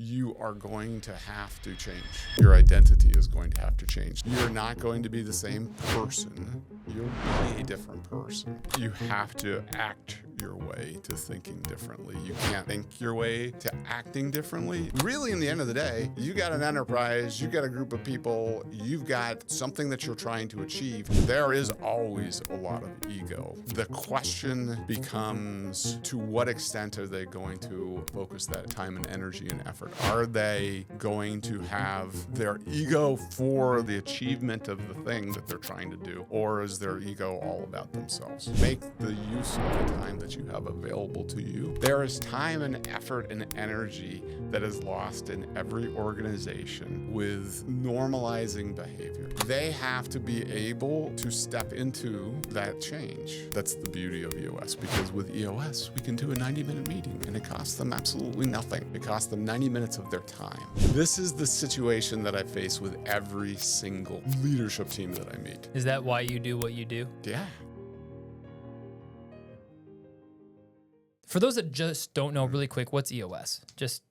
you are going to have to change. Your identity is going to have to change. You're not going to be the same person. You'll be a different person. You have to act your way to thinking differently. You can't think your way to acting differently. Really, in the end of the day, you got an enterprise, you got a group of people, you've got something that you're trying to achieve. There is always a lot of ego. The question becomes, to what extent are they going to focus that time and energy and effort? Are they going to have their ego for the achievement of the thing that they're trying to do? Or is their ego all about themselves? Make the use of the time that you have available to you. There is time and effort and energy that is lost in every organization with normalizing behavior. They have to be able to step into that change. That's the beauty of EOS, because with EOS, we can do a 90-minute meeting and it costs them absolutely nothing. It costs them 90 minutes of their time. This is the situation that I face with every single leadership team that I meet. Is that why you do what you do? Yeah. For those that just don't know, really quick, what's EOS? Just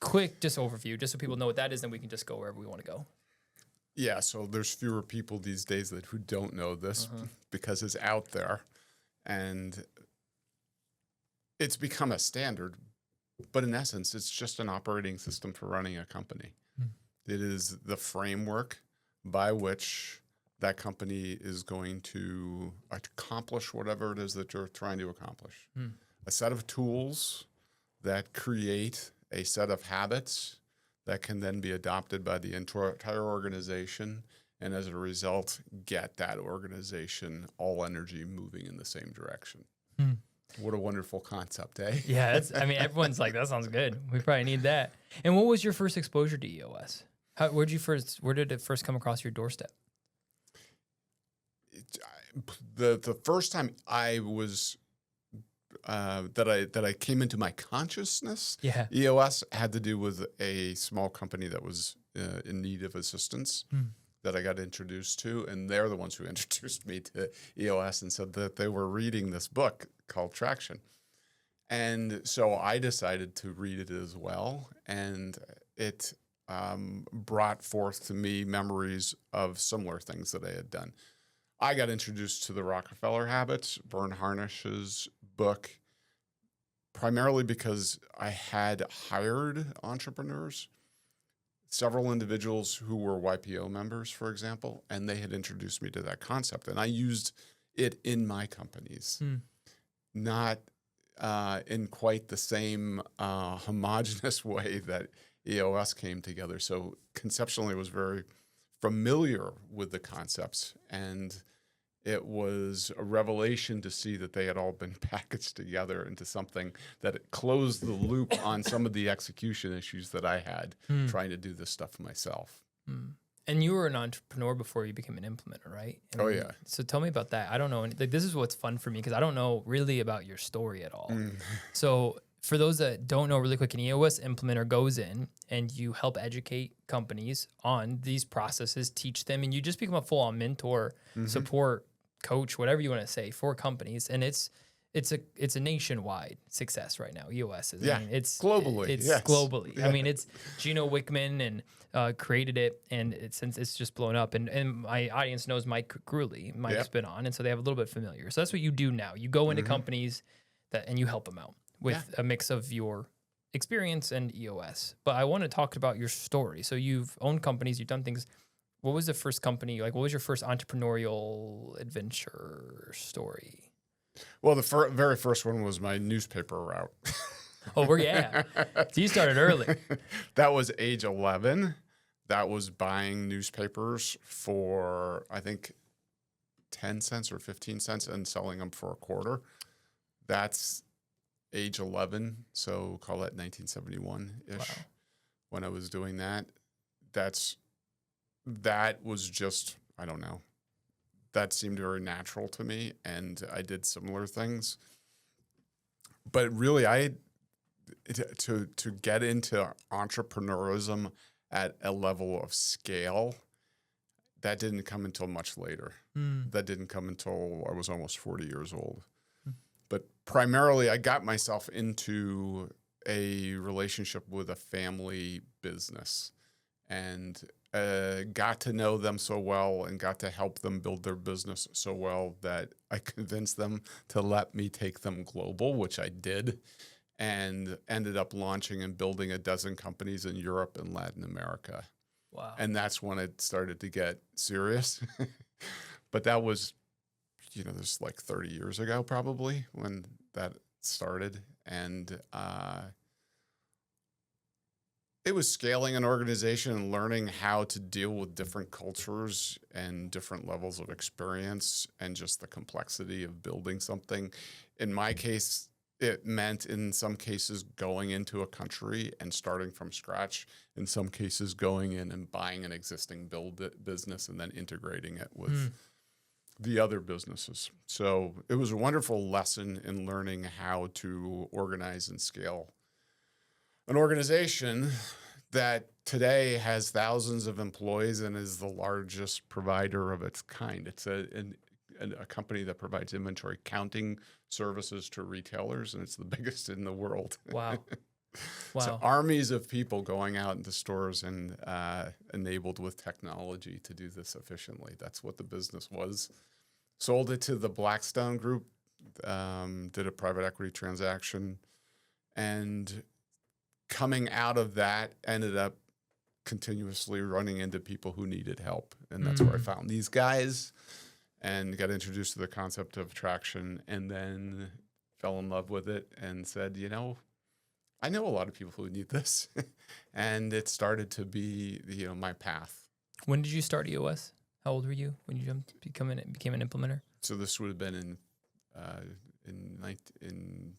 overview, just so people know what that is, and we can just go wherever we want to go. Yeah, so there's fewer people these days who don't know this because it's out there, and it's become a standard. But in essence, it's just an operating system for running a company. It is the framework by which that company is going to accomplish whatever it is that you're trying to accomplish. A set of tools that create a set of habits that can then be adopted by the entire organization, and as a result, get that organization all energy moving in the same direction. What a wonderful concept, eh? Yeah, everyone's like, that sounds good. We probably need that. And what was your first exposure to EOS? Where did it first come across your doorstep? The first time I was that I came into my consciousness, EOS had to do with a small company that was in need of assistance that I got introduced to, and they're the ones who introduced me to EOS and said that they were reading this book called Traction. And so I decided to read it as well, and it brought forth to me memories of similar things that I had done. I got introduced to the Rockefeller Habits, Vern Harnish's book, primarily because I had hired entrepreneurs, several individuals who were YPO members, for example, and they had introduced me to that concept. And I used it in my companies, not in quite the same homogenous way that EOS came together. So conceptually, I was very familiar with the concepts, and it was a revelation to see that they had all been packaged together into something that closed the loop on some of the execution issues that I had trying to do this stuff myself. And you were an entrepreneur before you became an implementer, right? Yeah. So tell me about that. I don't know. This is what's fun for me because I don't know really about your story at all. So for those that don't know, really quick, an EOS implementer goes in and you help educate companies on these processes, teach them, and you just become a full-on mentor, support, coach, whatever you want to say, for companies. And it's a nationwide success right now. EOS is. Yeah, It's globally. It's Yes. globally. Yeah. It's Gino Wickman and created it, and since it's just blown up. And my audience knows Mike Gruley. Mike's been on, and so they have a little bit familiar. So that's what you do now. You go into companies and you help them out with a mix of your experience and EOS. But I want to talk about your story. So you've owned companies, you've done things. What was the first company? What was your first entrepreneurial adventure story? Well, the very first one was my newspaper route. So you started early. That was age 11. That was buying newspapers for, I think, 10 cents or 15 cents and selling them for a quarter. That's age 11, so call that 1971-ish when I was doing that. That was just, I don't know. That seemed very natural to me, and I did similar things. But really, to get into entrepreneurism at a level of scale, that didn't come until much later. That didn't come until I was almost 40 years old. But primarily, I got myself into a relationship with a family business, and got to know them so well and got to help them build their business so well that I convinced them to let me take them global, which I did, and ended up launching and building a dozen companies in Europe and Latin America. Wow. And that's when it started to get serious. But that was, this like 30 years ago probably when that started. And it was scaling an organization and learning how to deal with different cultures and different levels of experience and just the complexity of building something. In my case, it meant in some cases going into a country and starting from scratch. In some cases, going in and buying an existing business and then integrating it with the other businesses. So it was a wonderful lesson in learning how to organize and scale an organization that today has thousands of employees and is the largest provider of its kind. It's a company that provides inventory counting services to retailers, and it's the biggest in the world. Wow. Wow. So armies of people going out into stores and enabled with technology to do this efficiently. That's what the business was. Sold it to the Blackstone Group, did a private equity transaction, and coming out of that ended up continuously running into people who needed help. And that's where I found these guys and got introduced to the concept of traction, and then fell in love with it and said, I know a lot of people who need this. And it started to be, my path. When did you start EOS? How old were you when you became an implementer? So this would have been in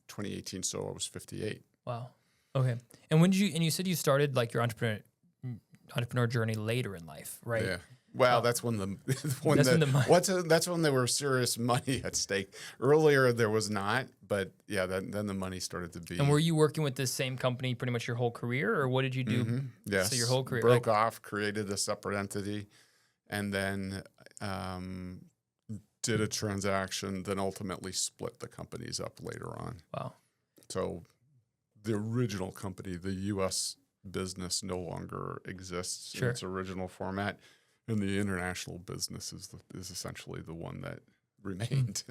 2018. So I was 58. Wow. Okay. And when did you said you started like your entrepreneur journey later in life, right? Yeah. Well, that's when that's when there were serious money at stake. Earlier there was not, but yeah, then the money started to be. And were you working with this same company pretty much your whole career, or what did you do? Mm-hmm. Yes. So your whole career broke off, created a separate entity, and then did a transaction. Then ultimately split the companies up later on. Wow. So the original company, the U.S. business, no longer exists in its original format. And the international business is essentially the one that remained.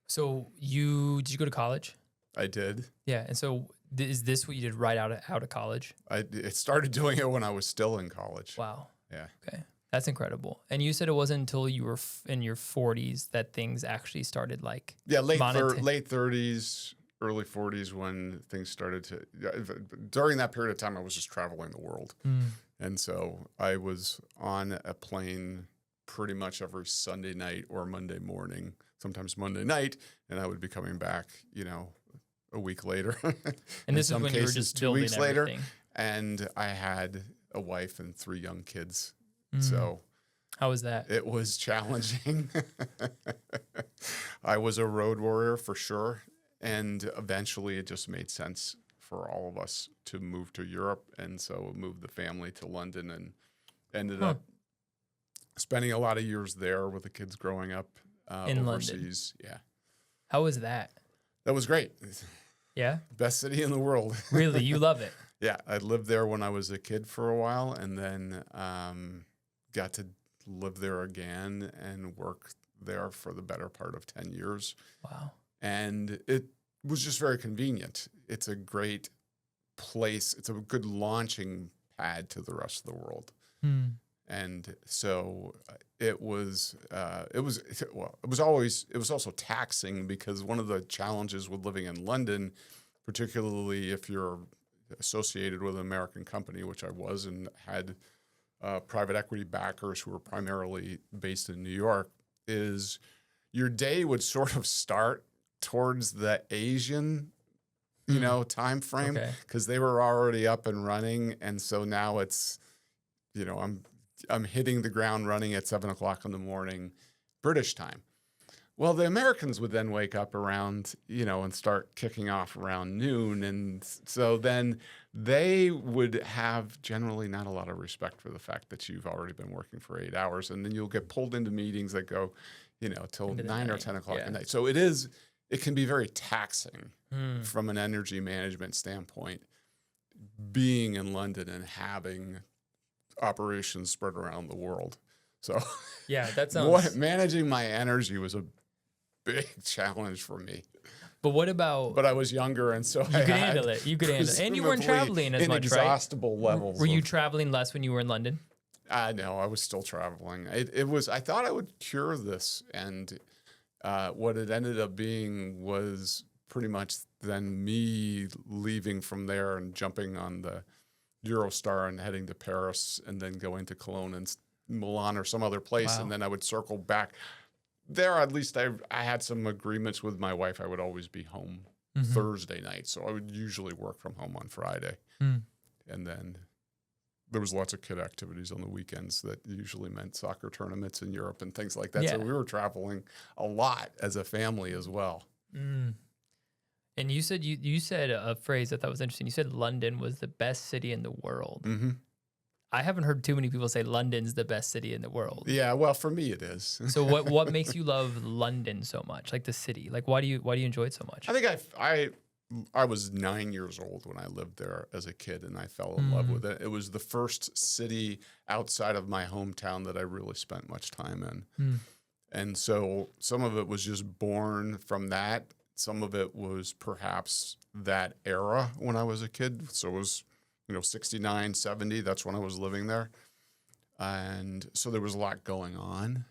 So did you go to college? I did. Yeah. And so is this what you did right out of college? I started doing it when I was still in college. Wow. Yeah. Okay. That's incredible. And you said it wasn't until you were in your 40s that things actually started like... Yeah, late 30s, early 40s when things started to... During that period of time, I was just traveling the world. And so I was on a plane pretty much every Sunday night or Monday morning, sometimes Monday night, and I would be coming back, a week later. And this is when you were just 2 weeks later. And I had a wife and 3 young kids. So how was that? It was challenging. I was a road warrior for sure. And eventually it just made sense for all of us to move to Europe. And so moved the family to London and ended up spending a lot of years there with the kids growing up in overseas. London. Yeah. How was that? That was great. Yeah. Best city in the world. Really? You love it? Yeah. I lived there when I was a kid for a while, and then got to live there again and work there for the better part of 10 years. Wow. And it was just very convenient. It's a great place. It's a good launching pad to the rest of the world. And so it was also taxing, because one of the challenges with living in London, particularly if you're associated with an American company, which I was, and had private equity backers who were primarily based in New York, is your day would sort of start towards the Asian, time frame, because they were already up and running. And so now it's, I'm hitting the ground running at 7 o'clock in the morning, British time. Well, the Americans would then wake up around, and start kicking off around noon. And so then they would have generally not a lot of respect for the fact that you've already been working for 8 hours. And then you'll get pulled into meetings that go, till 9 or 10 o'clock at night. So it is it can be very taxing from an energy management standpoint, being in London and having operations spread around the world. So yeah, that sounds... managing my energy was a big challenge for me. But what about... But I was younger, and so you could handle it. You could handle it. And you weren't traveling as much, right? Inexhaustible levels. Were you traveling less when you were in London? No, I was still traveling. It was, I thought I would cure this, and what it ended up being was pretty much then me leaving from there and jumping on the Eurostar and heading to Paris, and then going to Cologne and Milan or some other place, and then I would circle back. There, at least I had some agreements with my wife. I would always be home Thursday night, so I would usually work from home on Friday. And then there was lots of kid activities on the weekends that usually meant soccer tournaments in Europe and things like that. So we were traveling a lot as a family as well. And you said you said a phrase that I thought was interesting. You said London was the best city in the world. I haven't heard too many people say London's the best city in the world. Yeah, well, for me it is. So what makes you love London so much, like the city? Like why do you enjoy it so much? I think I was 9 years old when I lived there as a kid, and I fell in love with it. It was the first city outside of my hometown that I really spent much time in. And so some of it was just born from that. Some of it was perhaps that era when I was a kid. So it was, 69, 70. That's when I was living there. And so there was a lot going on.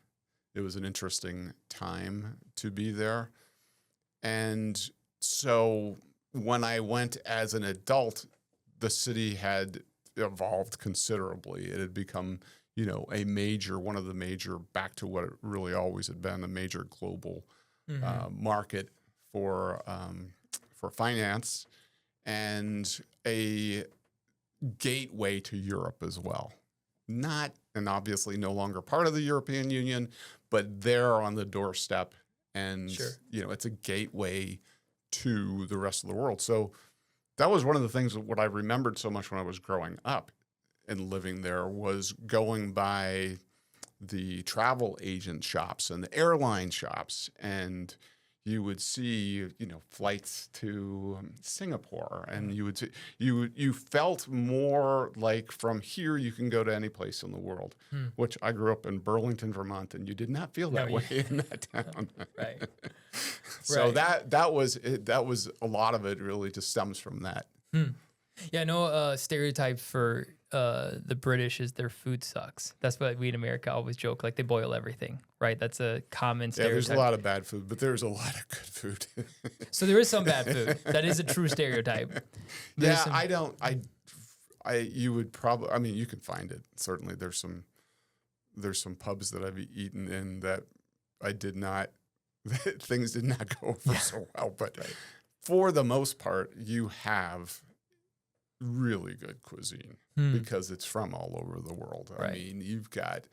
It was an interesting time to be there. And so when I went as an adult, the city had evolved considerably. It had become, one of the major, back to what it really always had been, a major global market for finance, and a gateway to Europe as well. And obviously no longer part of the European Union, but there on the doorstep. And, it's a gateway to the rest of the world. So that was one of the things that what I remembered so much when I was growing up and living there was going by the travel agent shops and the airline shops, and you would see, flights to Singapore, and you would see, you felt more like from here you can go to any place in the world, which I grew up in Burlington, Vermont, and you did not feel that way in that town. Right. So that was a lot of it really just stems from that. Yeah, no stereotype for the British is their food sucks. That's what we in America always joke, like they boil everything, right? That's a common stereotype. Yeah, there's a lot of bad food, but there's a lot of good food. So there is some bad food. That is a true stereotype. You would probably, you can find it. Certainly there's some pubs that I've eaten in that things did not go over so well, but for the most part, you have really good cuisine because it's from all over the world. I mean, you've got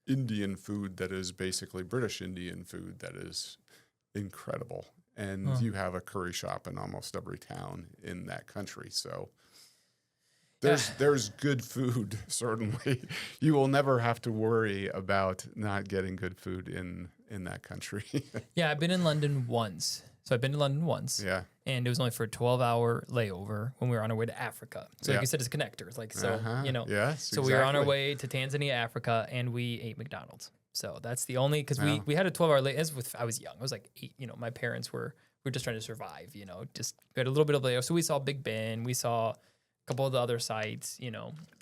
Indian food that is basically British Indian food that is incredible. And you have a curry shop in almost every town in that country. So there's good food, certainly. You will never have to worry about not getting good food in that country. Yeah, I've been in London once. So I've been to London once. Yeah. And it was only for a 12-hour layover when we were on our way to Africa. So like you said, it's connectors. Yes, so we were on our way to Tanzania, Africa, and we ate McDonald's. So that's the only, because we had a 12-hour layover. I was young. I was like 8. My parents we were just trying to survive, just we had a little bit of layover. So we saw Big Ben. We saw a couple of the other sites,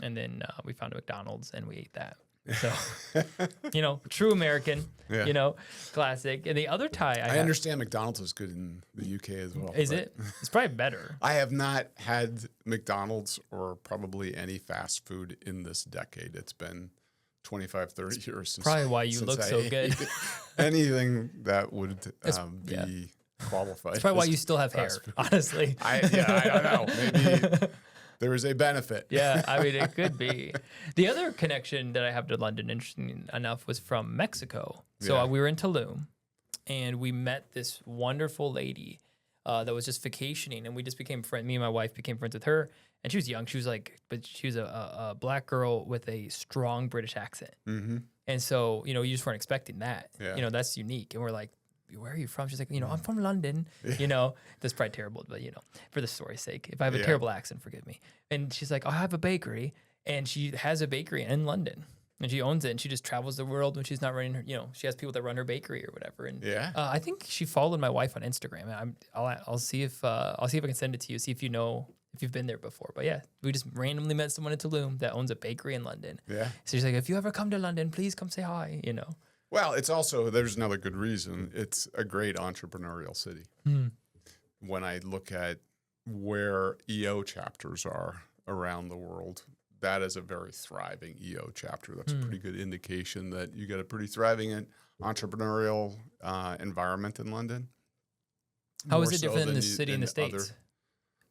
and then we found a McDonald's and we ate that. So, true American, classic. And the other tie I understand McDonald's is good in the UK as well. Is it? It's probably better. I have not had McDonald's or probably any fast food in this decade. It's been 25, 30 years since. Probably why you look so good. Anything that would be qualified. That's probably why you still have hair, honestly. I don't know. Maybe there is a benefit. Yeah, it could be. The other connection that I have to London, interesting enough, was from Mexico. So we were in Tulum, and we met this wonderful lady that was just vacationing, and we just became friends. Me and my wife became friends with her, and she was young. She was but she was a black girl with a strong British accent. And so, you just weren't expecting that. Yeah. That's unique. And we're like, where are you from? She's like, I'm from London. That's probably terrible, but for the story's sake, if I have a terrible accent, forgive me. And she's like, I have a bakery, and she has a bakery in London, and she owns it, and she just travels the world when she's not running her. She has people that run her bakery or whatever. And I think she followed my wife on Instagram. I'll see if I can send it to you. See if if you've been there before. But yeah, we just randomly met someone in Tulum that owns a bakery in London. Yeah. So she's like, if you ever come to London, please come say hi. Well, it's also, there's another good reason. It's a great entrepreneurial city. When I look at where EO chapters are around the world, that is a very thriving EO chapter. That's a pretty good indication that you got a pretty thriving entrepreneurial environment in London. How is it different in the city in the States?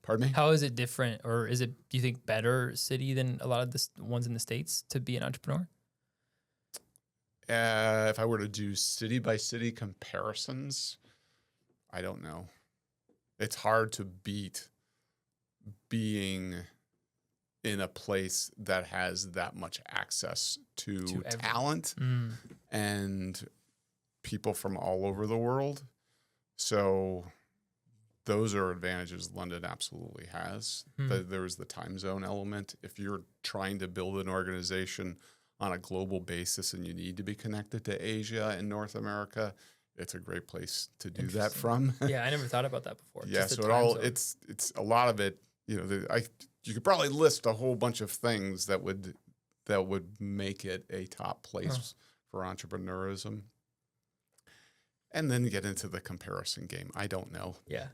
Pardon me? How is it different, or is it, do you think, better city than a lot of the ones in the States to be an entrepreneur? If I were to do city by city comparisons, I don't know. It's hard to beat being in a place that has that much access to talent and people from all over the world. So those are advantages London absolutely has. There's the time zone element. If you're trying to build an organization on a global basis and you need to be connected to Asia and North America, it's a great place to do that from. Yeah, I never thought about that before. Yeah, so it's a lot of it, you could probably list a whole bunch of things that would make it a top place for entrepreneurism. And then get into the comparison game. I don't know. Yeah.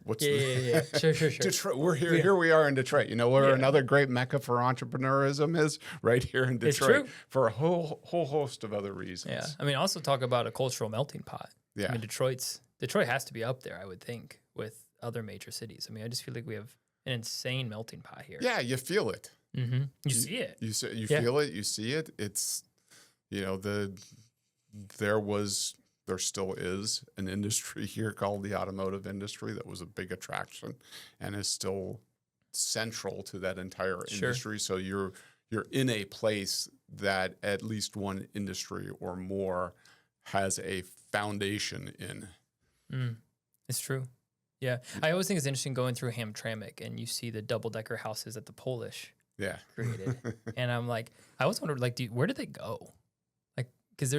Sure. Detroit. Here we are in Detroit. Where another great mecca for entrepreneurism is? Right here in Detroit. For a whole host of other reasons. Yeah. I mean, also talk about a cultural melting pot. Yeah. I mean, Detroit has to be up there, I would think, with other major cities. I mean, I just feel like we have an insane melting pot here. Yeah, you feel it. Mm-hmm. You see it. You feel it. You see it. It's, there still is an industry here called the automotive industry that was a big attraction and is still central to that entire industry. So you're in a place that at least one industry or more has a foundation in. It's true. Yeah. I always think it's interesting going through Hamtramck and you see the double-decker houses that the Polish created. And I'm like, I always wonder, where did they go? Because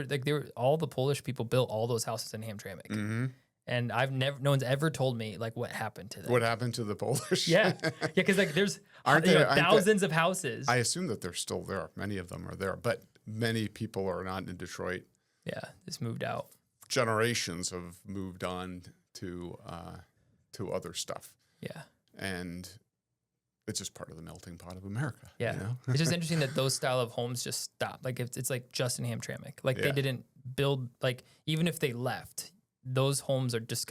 all the Polish people built all those houses in Hamtramck, and no one's ever told me what happened to them. What happened to the Polish? Yeah, because there's thousands of houses. I assume that they're still there. Many of them are there, but many people are not in Detroit. Yeah, it's moved out. Generations have moved on to other stuff. Yeah, and it's just part of the melting pot of America. Yeah. It's just interesting that those style of homes just stop. It's just in Hamtramck. They didn't build, even if they left, those homes are just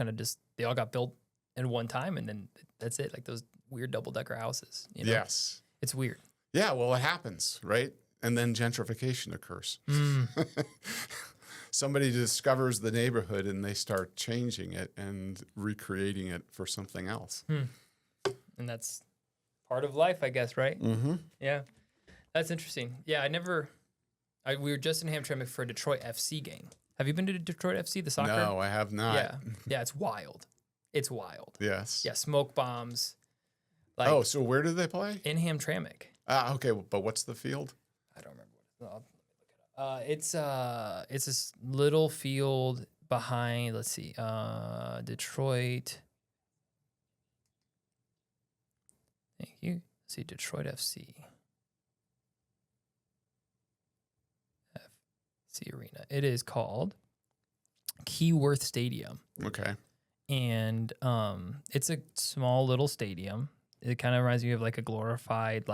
they all got built in one time and then that's it. Those weird double-decker houses. Yes. It's weird. Yeah, well, it happens, right? And then gentrification occurs. Somebody discovers the neighborhood and they start changing it and recreating it for something else. And that's part of life, I guess, right? Mm-hmm. Yeah. That's interesting. Yeah, we were just in Hamtramck for a Detroit FC game. Have you been to Detroit FC, the soccer? No, I have not. Yeah. Yeah, it's wild. It's wild. Yes. Yeah, smoke bombs. So where do they play? In Hamtramck. Okay, but what's the field? I don't remember what it's it's this little field behind, let's see, Detroit. Thank you. Let's see, Detroit FC. FC Arena. It is called Keyworth Stadium. Okay. And it's a small little stadium. It kind of reminds me of a glorified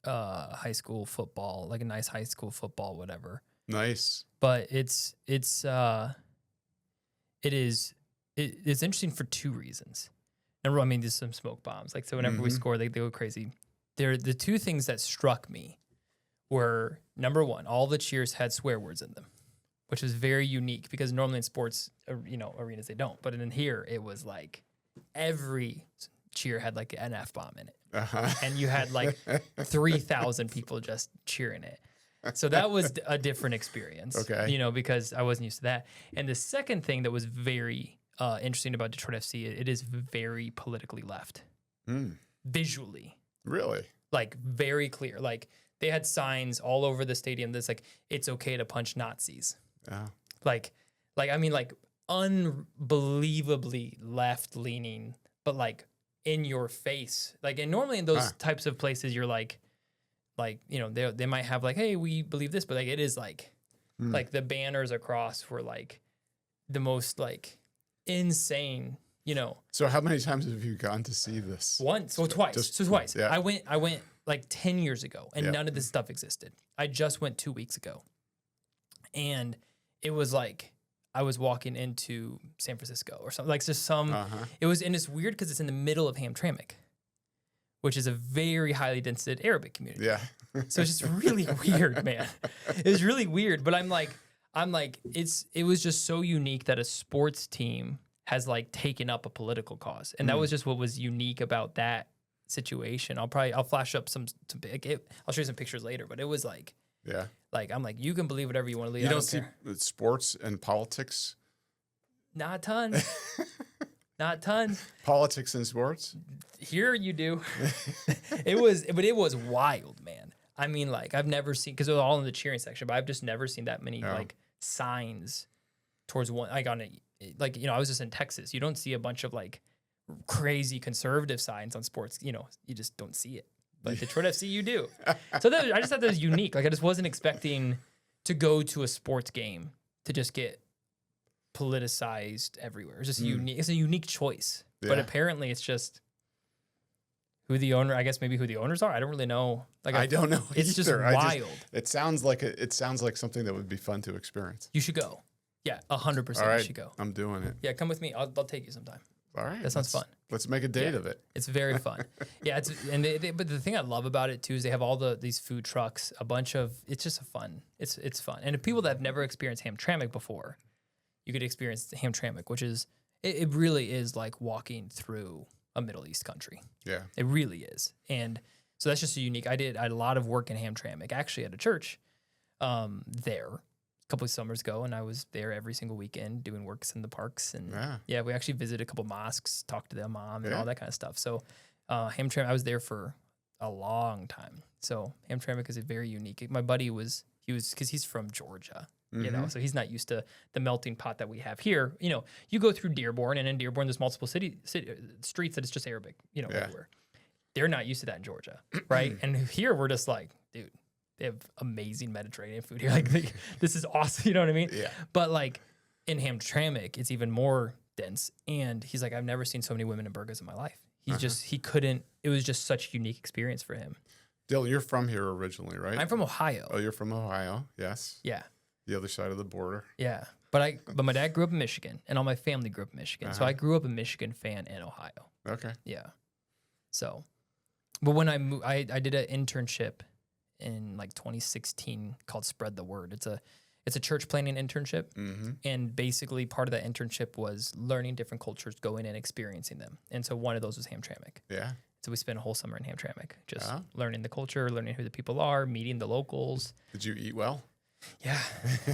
high school football, a nice high school football, whatever. Nice. But it's interesting for two reasons. Number one, there's some smoke bombs. So whenever we score, they go crazy. The two things that struck me were, number one, all the cheers had swear words in them, which was very unique because normally in sports, arenas, they don't. But in here, it was every cheer had an F-bomb in it. Uh-huh. And you had 3,000 people just cheering it. So that was a different experience. Okay. Because I wasn't used to that. And the second thing that was very interesting about Detroit FC, it is very politically left, visually. Really? Like very clear. Like they had signs all over the stadium that's like, it's okay to punch Nazis. Yeah. Like I mean, like unbelievably left leaning, but like in your face. Like, and normally in those types of places, you're like, you know, they might have like, hey, we believe this, but like it is like the banners across were like the most like insane, you know. So how many times have you gone to see this? Once, well, twice. Twice. Yeah. I went like 10 years ago, and none of this stuff existed. I just went 2 weeks ago, and it was like I was walking into San Francisco or something, like just some. It was, and it's weird because it's in the middle of Hamtramck, which is a very highly densed Arabic community. Yeah. So it's just really weird, man. It was really weird, but I'm like, it was just so unique that a sports team has like taken up a political cause, and that was just what was unique about that situation. I'll flash up some I'll show you some pictures later, but it was like, like I'm like, you can believe whatever you want to believe. You don't see sports and politics? Not a ton. Not tons. Politics and sports? Here you do. It was wild, man. I mean, like I've never seen, because it was all in the cheering section, but I've just never seen that many like signs towards one. Like on a, like, you know, I was just in Texas. You don't see a bunch of like crazy conservative signs on sports. You know, you just don't see it. But Detroit FC, you do. So I just thought that was unique. Like I just wasn't expecting to go to a sports game to just get politicized everywhere. It's just unique. It's a unique choice. But apparently it's just who the owner, I guess maybe who the owners are. I don't really know. Like I don't know. It's just wild. It sounds like something that would be fun to experience. You should go. Yeah, 100%. Right, you should go. I'm doing it. Yeah, come with me. I'll take you sometime. All right. That sounds fun. Let's make a date of it. It's very fun. Yeah, but the thing I love about it too is they have all these food trucks, a bunch of, it's just fun. It's fun. And if people that have never experienced Hamtramck before, you could experience Hamtramck, which is, it really is like walking through a Middle East country. Yeah. It really is. And so that's just a unique, I had a lot of work in Hamtramck, actually at a church there a couple of summers ago, and I was there every single weekend doing works in the parks. And we actually visited a couple mosques, talked to their mom and all that kind of stuff. So Hamtramck, I was there for a long time. So Hamtramck is a very unique. My buddy was because he's from Georgia. You know, so he's not used to the melting pot that we have here. You know, you go through Dearborn, and in Dearborn, there's multiple streets that it's just Arabic, you know, everywhere. They're not used to that in Georgia, right? And here we're just like, dude, they have amazing Mediterranean food here. Like, this is awesome. You know what I mean? Yeah. But like in Hamtramck, it's even more dense. And he's like, I've never seen so many women in burqas in my life. He couldn't. It was just such a unique experience for him. Dylan, you're from here originally, right? I'm from Ohio. Oh, you're from Ohio. Yes. Yeah. The other side of the border. Yeah. But my dad grew up in Michigan, and all my family grew up in Michigan. So I grew up a Michigan fan in Ohio. Okay. Yeah. So, but when I moved, I did an internship in like 2016 called Spread the Word. It's a church planning internship, and basically part of that internship was learning different cultures, going and experiencing them. And so one of those was Hamtramck. Yeah. So we spent a whole summer in Hamtramck, just learning the culture, learning who the people are, meeting the locals. Did you eat well? Yeah.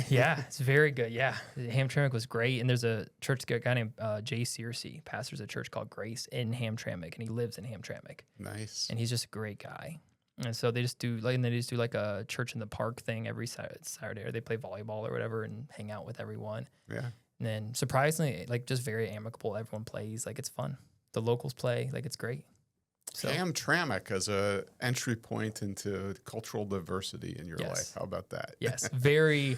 Yeah. It's very good. Yeah. Hamtramck was great. And there's a church guy named Jay Searcy, pastors a church called Grace in Hamtramck, and he lives in Hamtramck. Nice. And he's just a great guy. And so they just do like a church in the park thing every Saturday, or they play volleyball or whatever and hang out with everyone. Yeah. And then surprisingly, like just very amicable. Everyone plays. Like it's fun. The locals play. Like it's great. So Hamtramck as a entry point into cultural diversity in your life. How about that? Yes, very.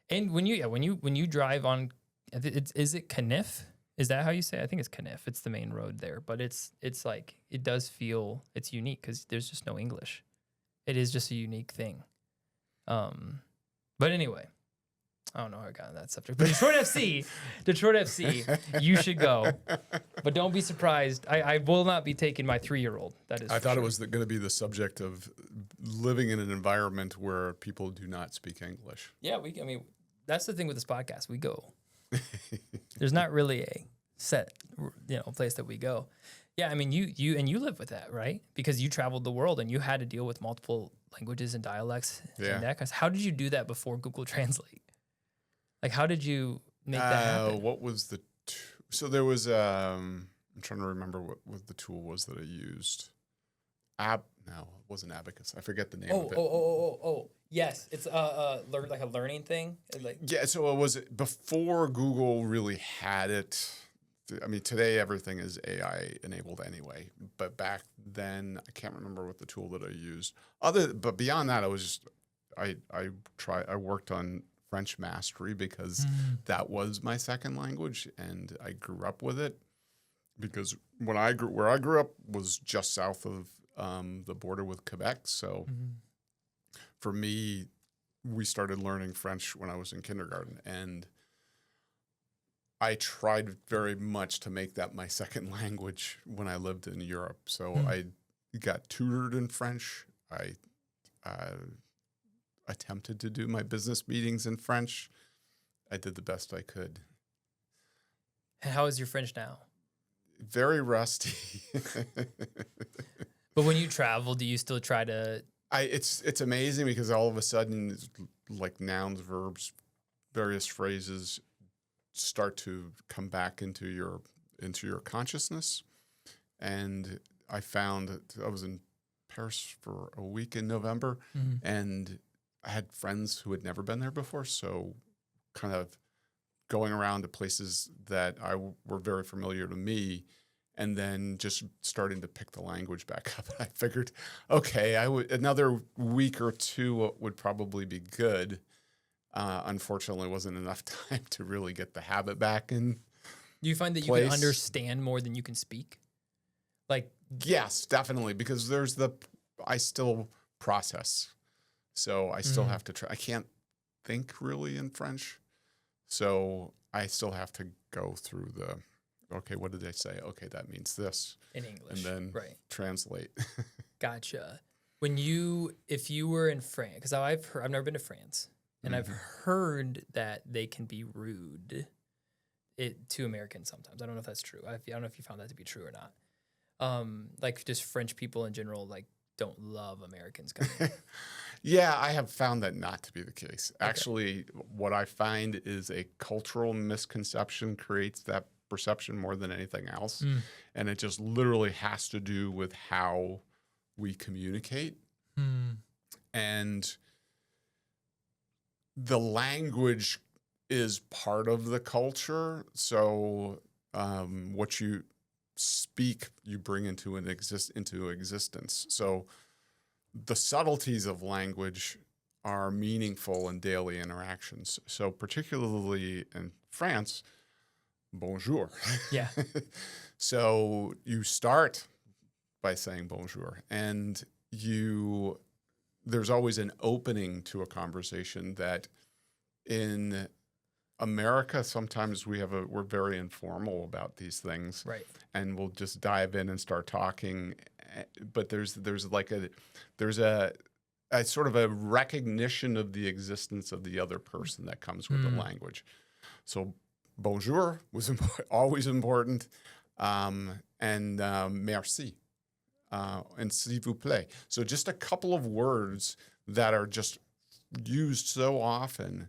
And when you drive on, is it Caniff? Is that how you say it? I think it's Caniff. It's the main road there, but it's like it does feel it's unique because there's just no English. It is just a unique thing. But anyway, I don't know how I got on that subject. But Detroit FC, you should go. But don't be surprised. I will not be taking my 3-year-old. That is. I thought it was going to be the subject of living in an environment where people do not speak English. Yeah, I mean, that's the thing with this podcast. We go. There's not really a set, place that we go. Yeah, I mean, you live with that, right? Because you traveled the world and you had to deal with multiple languages and dialects and that. How did you do that before Google Translate? Like, how did you make that happen? What was So there was, I'm trying to remember what the tool was that I used. No, it wasn't Abacus. I forget the name of it. Oh. Yes, it's like a learning thing. Like Yeah, so it was before Google really had it. I mean, today everything is AI enabled anyway. But back then, I can't remember what the tool that I used. But beyond that, I worked on French mastery because that was my second language, and I grew up with it. Because where I grew up was just south of the border with Quebec. So for me, we started learning French when I was in kindergarten, and I tried very much to make that my second language when I lived in Europe. So I got tutored in French. I attempted to do my business meetings in French. I did the best I could. How is your French now? Very rusty. But when you travel, do you still try to? It's amazing because all of a sudden, like nouns, verbs, various phrases start to come back into your consciousness. And I found that I was in Paris for a week in November, and I had friends who had never been there before, so kind of going around to places that were very familiar to me, and then just starting to pick the language back up. I figured, okay, another week or two would probably be good. Unfortunately, it wasn't enough time to really get the habit back in. Do you find that place. You can understand more than you can speak? Like, yes, definitely, because I still process. So I still have to try. I can't think really in French. So I still have to go through okay, what did they say? Okay, that means this. In English. And then translate. Gotcha. If you were in France, because I've never been to France, and I've heard that they can be rude to Americans sometimes. I don't know if that's true. I don't know if you found that to be true or not. Like just French people in general, like don't love Americans. Yeah, I have found that not to be the case. Okay. Actually, what I find is a cultural misconception creates that perception more than anything else. And it just literally has to do with how we communicate. And the language is part of the culture. So what you speak, you bring into existence. So the subtleties of language are meaningful in daily interactions. So particularly in France, bonjour. Yeah. So you start by saying bonjour, and there's always an opening to a conversation that in America, sometimes we're very informal about these things, right? And we'll just dive in and start talking. But there's a sort of a recognition of the existence of the other person that comes with the language. So bonjour was always important, and merci, and s'il vous plaît. So just a couple of words that are just used so often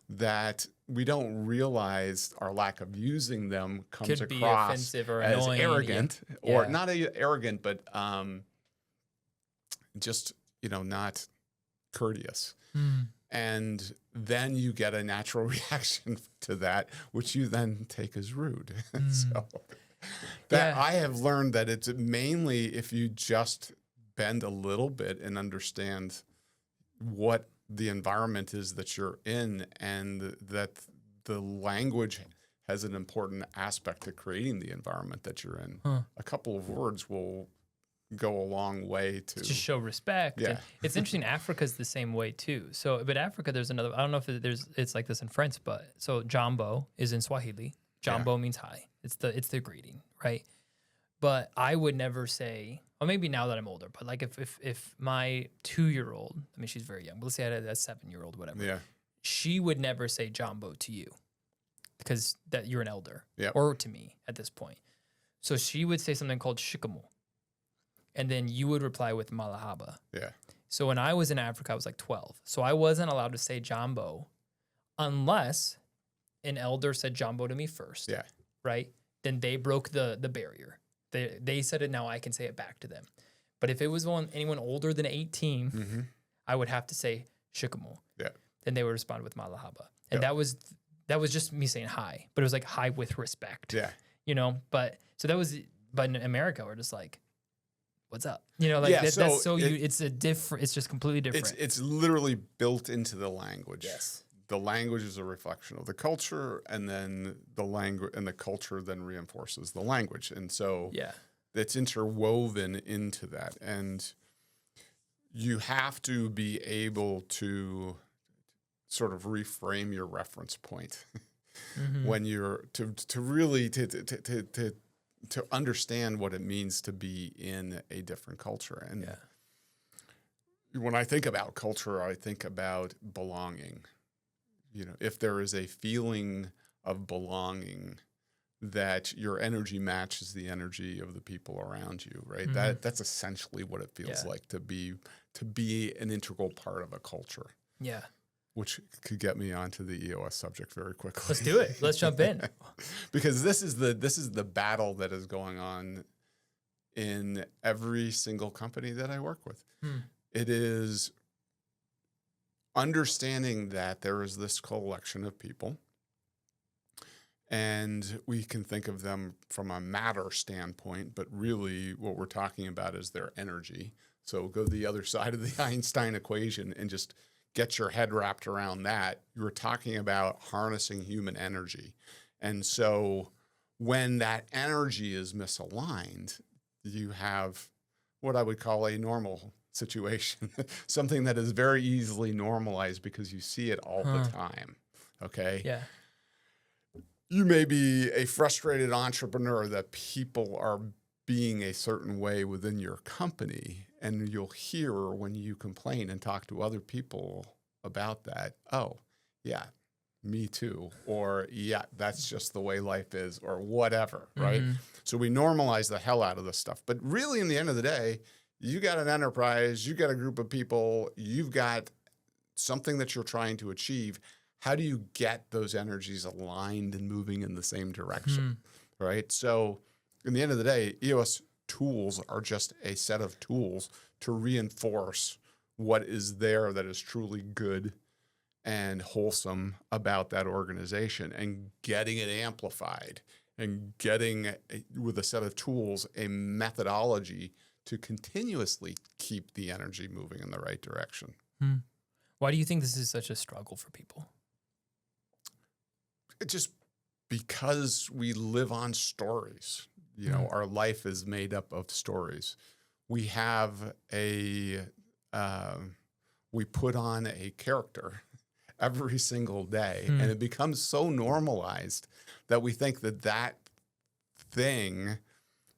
that we don't realize our lack of using them comes Could be across offensive or as annoying, arrogant, or not arrogant, but just not courteous. And then you get a natural reaction to that, which you then take as rude. So I have learned that it's mainly if you just bend a little bit and understand what the environment is that you're in, and that the language has an important aspect to creating the environment that you're in. A couple of words will go a long way to just show respect. Yeah. And it's interesting. Africa's the same way too. So, but Africa, there's another, I don't know if it's like this in French, but so jambo is in Swahili. Jambo means hi. It's the greeting, right? But I would never say, or maybe now that I'm older, but like if my 2-year-old, I mean, she's very young, but let's say I had a 7-year-old, whatever. Yeah. She would never say jambo to you because that you're an elder, or to me at this point. So she would say something called shikamu. And then you would reply with malahaba. Yeah. So when I was in Africa, I was like 12. So I wasn't allowed to say jambo unless an elder said jambo to me first. Yeah. Right? then they broke the barrier. They said it, now I can say it back to them. But if it was anyone older than 18, I would have to say shikumo. Yeah. Then they would respond with malahaba. And Yeah. that was just me saying hi, but it was like hi with respect. Yeah. You know, but in America, we're just like, what's up? You know, like Yeah, it's just completely different. It's literally built into the language. Yes. The language is a reflection of the culture, and then the language and the culture then reinforces the language. And so it's interwoven into that. And you have to be able to sort of reframe your reference point when you're to really to understand what it means to be in a different culture. And when I think about culture, I think about belonging. You know, if there is a feeling of belonging, that your energy matches the energy of the people around you, right? That's essentially what it feels like to be an integral part of a culture. Yeah. Which could get me onto the EOS subject very quickly. Let's do it. Let's jump in. Because this is the battle that is going on in every single company that I work with. It is understanding that there is this collection of people, and we can think of them from a matter standpoint, but really what we're talking about is their energy. So go to the other side of the Einstein equation and just get your head wrapped around that. You're talking about harnessing human energy. And so when that energy is misaligned, you have what I would call a normal situation, something that is very easily normalized because you see it all the time. Okay. Yeah. You may be a frustrated entrepreneur that people are being a certain way within your company, and you'll hear when you complain and talk to other people about that, oh, yeah, me too, or yeah, that's just the way life is, or whatever, right? So we normalize the hell out of this stuff. But really, in the end of the day, you got an enterprise, you got a group of people, you've got something that you're trying to achieve. How do you get those energies aligned and moving in the same direction, right? So in the end of the day, EOS tools are just a set of tools to reinforce what is there that is truly good and wholesome about that organization, and getting it amplified, and getting, with a set of tools, a methodology to continuously keep the energy moving in the right direction. Why do you think this is such a struggle for people? Just because we live on stories. You know, our life is made up of stories. We have we put on a character every single day, and it becomes so normalized that we think that thing,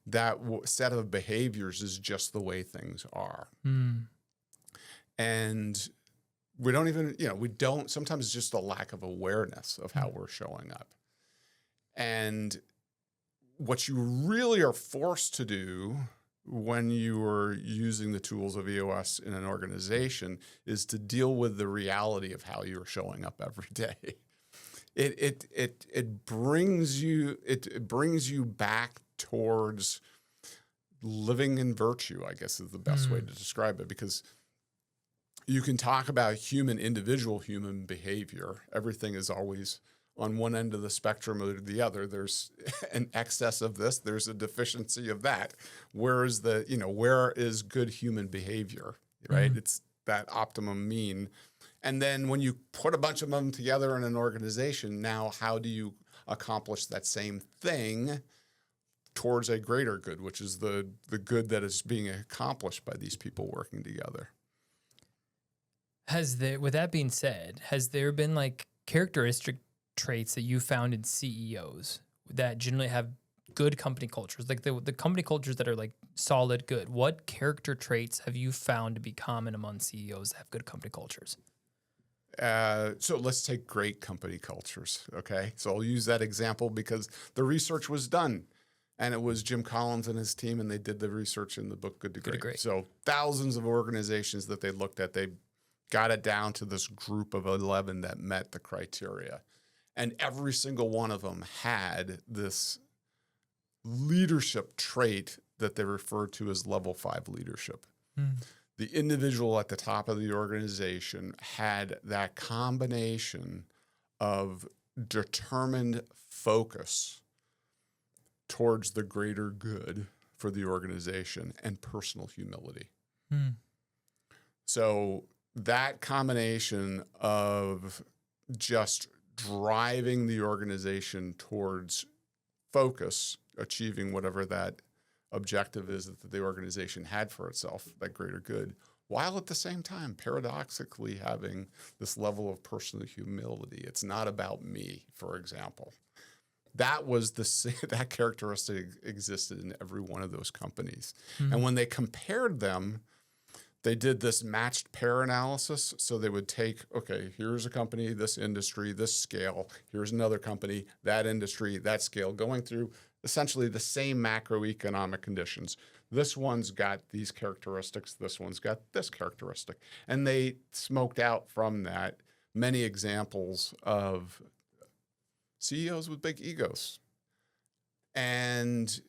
that set of behaviors is just the way things are. And we don't even, sometimes it's just a lack of awareness of how we're showing up. And what you really are forced to do when you are using the tools of EOS in an organization is to deal with the reality of how you're showing up every day. It brings you back towards living in virtue, I guess is the best way to describe it, because you can talk about individual human behavior. Everything is always on one end of the spectrum or the other. There's an excess of this, there's a deficiency of that. Where is good human behavior, right? It's that optimum mean. And then when you put a bunch of them together in an organization, now how do you accomplish that same thing towards a greater good, which is the good that is being accomplished by these people working together? With that being said, has there been like characteristic traits that you found in CEOs that generally have good company cultures, like the company cultures that are like solid good? What character traits have you found to be common among CEOs that have good company cultures? So let's take great company cultures, okay? So I'll use that example because the research was done, and it was Jim Collins and his team, and they did the research in the book Good to Great. So thousands of organizations that they looked at, they got it down to this group of 11 that met the criteria. And every single one of them had this leadership trait that they refer to as level 5 leadership. The individual at the top of the organization had that combination of determined focus towards the greater good for the organization and personal humility. So that combination of just driving the organization towards focus, achieving whatever that objective is that the organization had for itself, that greater good, while at the same time, paradoxically, having this level of personal humility. It's not about me, for example. That was that characteristic existed in every one of those companies. And when they compared them, they did this matched pair analysis. So they would take, okay, here's a company, this industry, this scale. Here's another company, that industry, that scale, going through essentially the same macroeconomic conditions. This one's got these characteristics. This one's got this characteristic. And they smoked out from that many examples of CEOs with big egos. And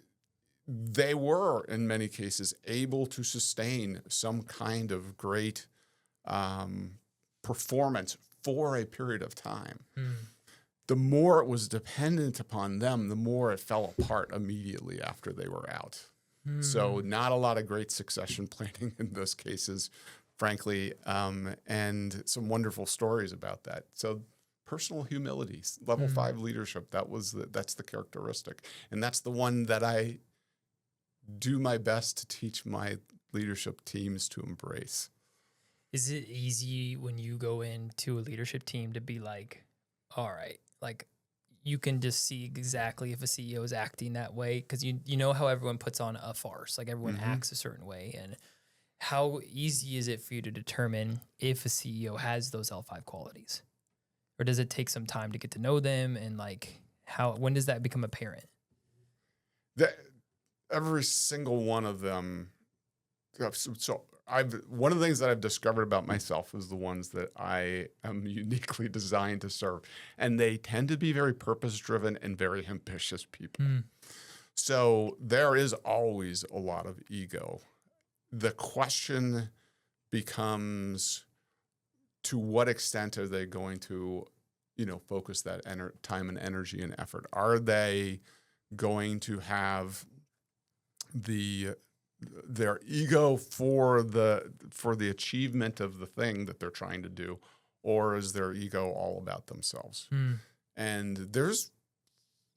they were, in many cases, able to sustain some kind of great performance for a period of time. The more it was dependent upon them, the more it fell apart immediately after they were out. So not a lot of great succession planning in those cases, frankly, and some wonderful stories about that. So personal humility, level 5 leadership, that's the characteristic. And that's the one that I do my best to teach my leadership teams to embrace. Is it easy when you go into a leadership team to be like, all right, like you can just see exactly if a CEO is acting that way? Because you know how everyone puts on a farce, like everyone acts a certain way. And how easy is it for you to determine if a CEO has those L5 qualities? Or does it take some time to get to know them? And like when does that become apparent? Every single one of them. So one of the things that I've discovered about myself is the ones that I am uniquely designed to serve. And they tend to be very purpose-driven and very ambitious people. So there is always a lot of ego. The question becomes, to what extent are they going to, focus that time and energy and effort? Are they going to have their ego for the achievement of the thing that they're trying to do, or is their ego all about themselves? And there's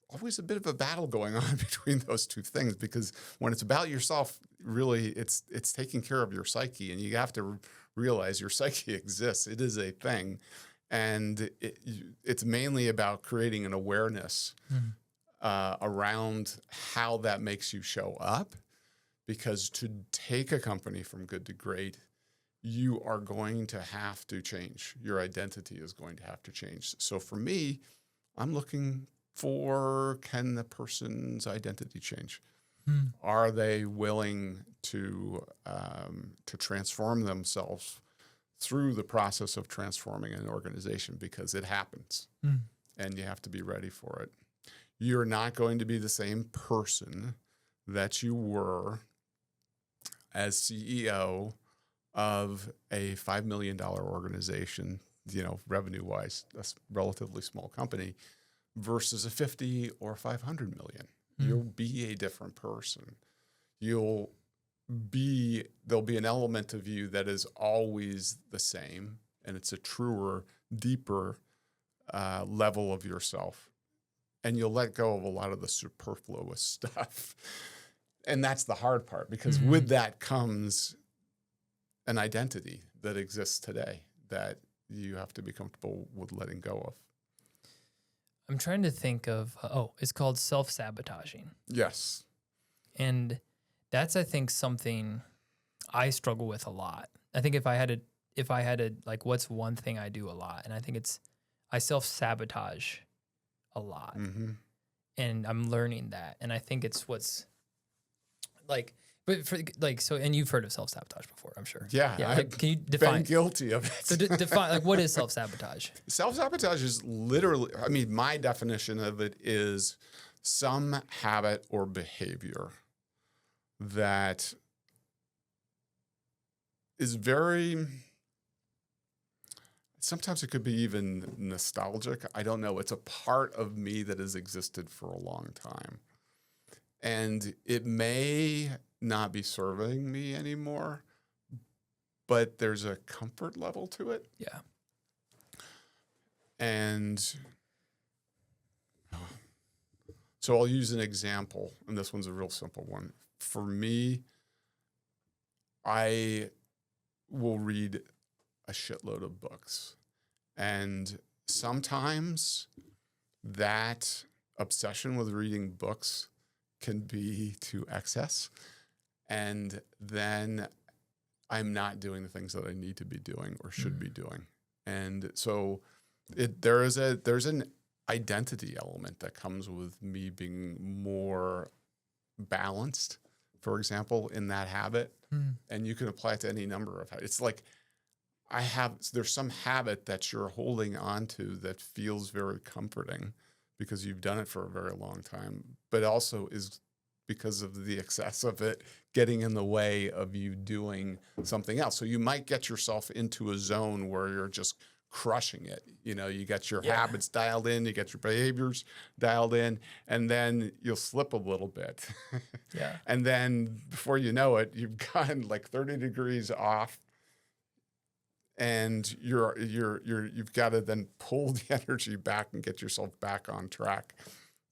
always a bit of a battle going on between those two things, because when it's about yourself, really it's taking care of your psyche, and you have to realize your psyche exists. It is a thing, and it's mainly about creating an awareness around how that makes you show up. Because to take a company from good to great, you are going to have to change. Your identity is going to have to change. So for me, I'm looking for, can the person's identity change? Are they willing to transform themselves through the process of transforming an organization? Because it happens, and you have to be ready for it. You're not going to be the same person that you were as CEO of a $5 million organization, revenue-wise, that's a relatively small company, versus a 50 or 500 million. You'll be a different person. There'll be an element of you that is always the same, and it's a truer, deeper level of yourself. And you'll let go of a lot of the superfluous stuff. And that's the hard part, because with that comes an identity that exists today that you have to be comfortable with letting go of. I'm trying to think of, it's called self-sabotaging. Yes. And that's, I think, something I struggle with a lot. I think if I had to, like, what's one thing I do a lot? And I think I self-sabotage a lot. And I'm learning that. And I think it's what's, like, but for like, so, and you've heard of self-sabotage before, I'm sure. Yeah. Like, can you define? Been guilty of it. So define, like, what is self-sabotage? Self-sabotage is literally, my definition of it is some habit or behavior that is very, sometimes it could be even nostalgic. I don't know. It's a part of me that has existed for a long time. And it may not be serving me anymore, but there's a comfort level to it. Yeah. And so I'll use an example, and this one's a real simple one. For me, I will read a shitload of books. And sometimes that obsession with reading books can be to excess. And then I'm not doing the things that I need to be doing or should be doing. And so there's an identity element that comes with me being more balanced, for example, in that habit. And you can apply it to any number of habits. It's like there's some habit that you're holding on to that feels very comforting because you've done it for a very long time, but also is because of the excess of it getting in the way of you doing something else. So you might get yourself into a zone where you're just crushing it. You know, you got your habits dialed in, you get your behaviors dialed in, and then you'll slip a little bit. Yeah. And then before you know it, you've gone like 30 degrees off, and you've got to then pull the energy back and get yourself back on track.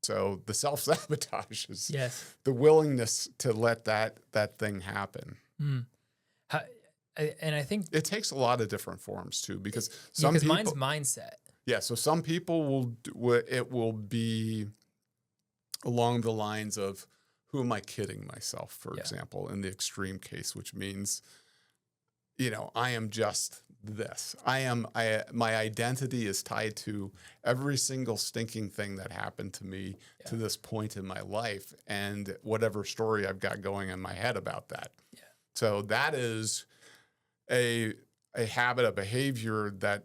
So the self-sabotage is the willingness to let that thing happen. And I think it takes a lot of different forms too, because mine's mindset. Yeah. So some people will be along the lines of, who am I kidding myself, for example, in the extreme case, which means, you know, I am just this. My identity is tied to every single stinking thing that happened to me to this point in my life and whatever story I've got going in my head about that. Yeah. So that is a habit, a behavior that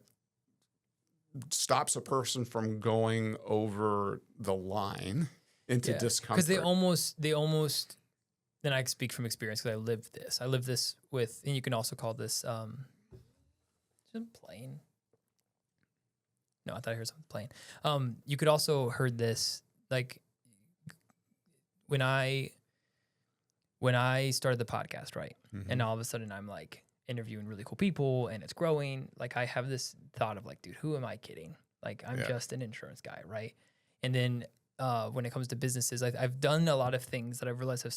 stops a person from going over the line into discomfort. Because they almost, and I speak from experience because I live this with, and you can also call this, plane. No, I thought I heard something playing. You could also heard this, like when I started the podcast, right? Mm-hmm. And all of a sudden I'm like interviewing really cool people and it's growing. Like I have this thought of like, dude, who am I kidding? Like I'm just an insurance guy, right? And then when it comes to businesses, I've done a lot of things that I've realized have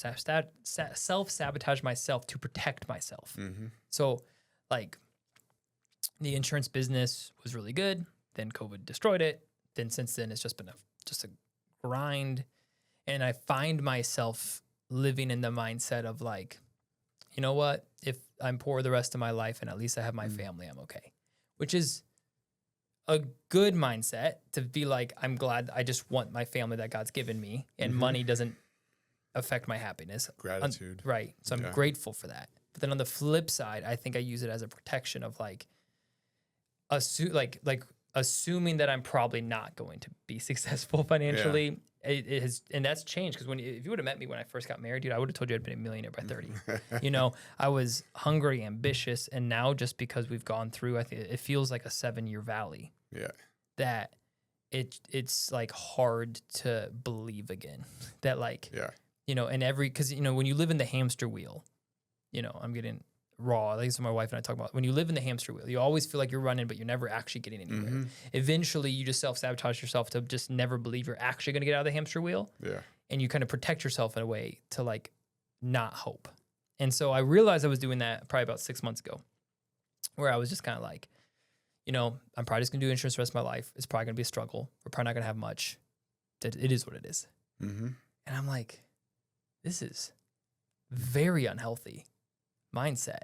self-sabotaged myself to protect myself. Mm-hmm. So like the insurance business was really good. Then COVID destroyed it. Then since then, it's just been just a grind. And I find myself living in the mindset of like, you know what? If I'm poor the rest of my life and at least I have my family, I'm okay. Which is a good mindset to be like, I'm glad I just want my family that God's given me and money doesn't affect my happiness. Gratitude. Right. So I'm grateful for that. But then on the flip side, I think I use it as a protection of like, assuming that I'm probably not going to be successful financially. It has, and that's changed because if you would have met me when I first got married, dude, I would have told you I'd been a millionaire by 30. You know, I was hungry, ambitious, and now just because we've gone through, I think it feels like a 7-year valley. Yeah, that it's like hard to believe again that like you know, and because you know when you live in the hamster wheel, you know, I'm getting raw. At least my wife and I talk about when you live in the hamster wheel, you always feel like you're running, but you're never actually getting anywhere. Mm-hmm. Eventually, you just self-sabotage yourself to just never believe you're actually going to get out of the hamster wheel. Yeah, and you kind of protect yourself in a way to like not hope. And so I realized I was doing that probably about 6 months ago, where I was just kind of like, you know, I'm probably just going to do insurance the rest of my life. It's probably going to be a struggle. We're probably not going to have much. It is what it is. Mm-hmm. And I'm like, this is very unhealthy mindset,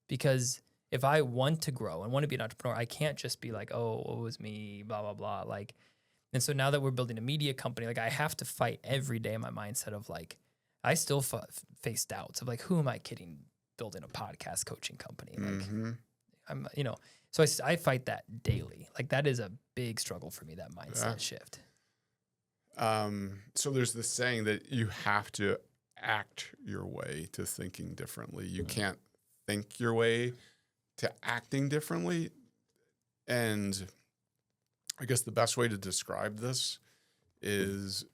because if I want to grow and want to be an entrepreneur, I can't just be like, oh, it was me, blah, blah, blah. Like, and so now that we're building a media company, like I have to fight every day in my mindset of like, I still face doubts of like, who am I kidding building a podcast coaching company? Like I'm, you know, so I fight that daily. Like that is a big struggle for me, that mindset shift. So there's this saying that you have to act your way to thinking differently. You can't think your way to acting differently. And I guess the best way to describe this is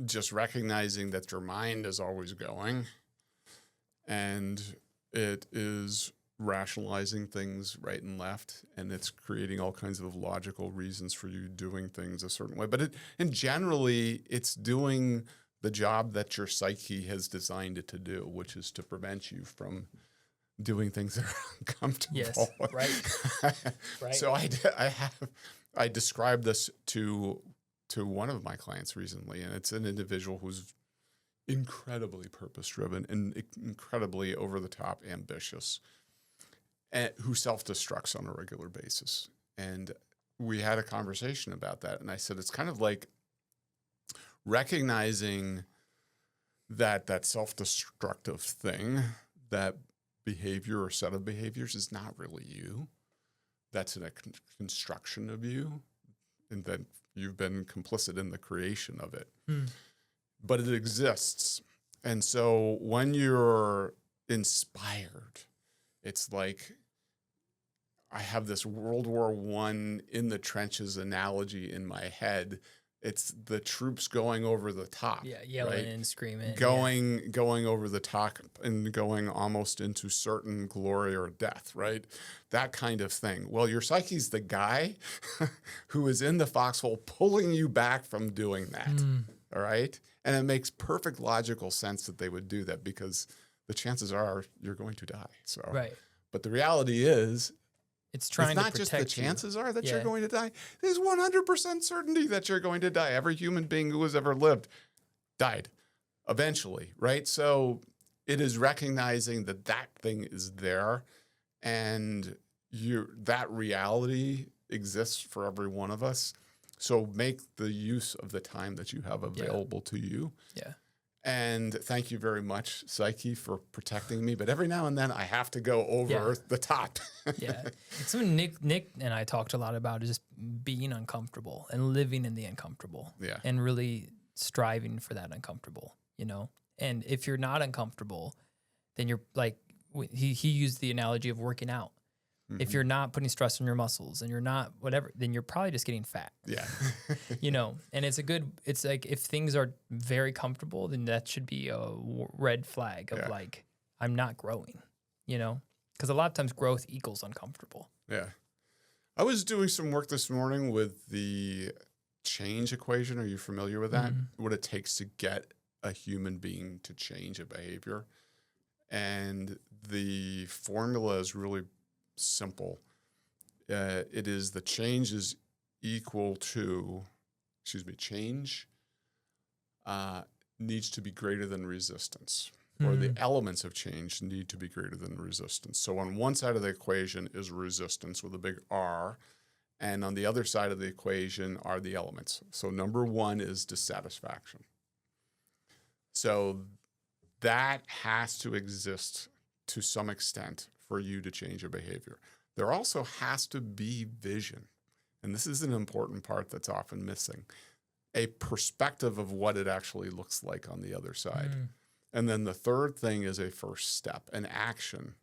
just recognizing that your mind is always going and it is rationalizing things right and left, and it's creating all kinds of logical reasons for you doing things a certain way. But generally, it's doing the job that your psyche has designed it to do, which is to prevent you from doing things that are uncomfortable. Yes, right. Right. So I described this to one of my clients recently, and it's an individual who's incredibly purpose-driven and incredibly over-the-top ambitious, and who self-destructs on a regular basis. And we had a conversation about that, and I said it's kind of like recognizing that self-destructive thing, that behavior or set of behaviors is not really you. That's a construction of you, and that you've been complicit in the creation of it. But it exists. And so when you're inspired, it's like I have this World War I in the trenches analogy in my head. It's the troops going over the top. Yeah, yelling right? and screaming. Going over the top and going almost into certain glory or death, right? That kind of thing. Well, your psyche's the guy who is in the foxhole pulling you back from doing that, all right? And it makes perfect logical sense that they would do that because the chances are you're going to die. So, Right. But the reality is, it's trying not to just protect the chances are that Yeah. you're going to die. There's 100% certainty that you're going to die. Every human being who has ever lived died eventually, right? So it is recognizing that thing is there, and that reality exists for every one of us. So make the use of the time that you have available to you. Yeah. And thank you very much, Psyche, for protecting me. But every now and then I have to go over the top. Yeah. It's something Nick and I talked a lot about, is just being uncomfortable and living in the uncomfortable. Yeah. And really striving for that uncomfortable, you know? And if you're not uncomfortable, then you're like, he used the analogy of working out. If you're not putting stress on your muscles and you're not whatever, then you're probably just getting fat. Yeah. You know, and it's like if things are very comfortable, then that should be a red flag of like, I'm not growing, you know, because a lot of times growth equals uncomfortable. Yeah. I was doing some work this morning with the change equation. Are you familiar with that? What it takes to get a human being to change a behavior. And the formula is really simple. It is the change is equal to, change needs to be greater than resistance, or the elements of change need to be greater than resistance. So on one side of the equation is resistance with a big R, and on the other side of the equation are the elements. So number one is dissatisfaction. So that has to exist to some extent for you to change a behavior. There also has to be vision. And this is an important part that's often missing. A perspective of what it actually looks like on the other side. And then the third thing is a first step, an action,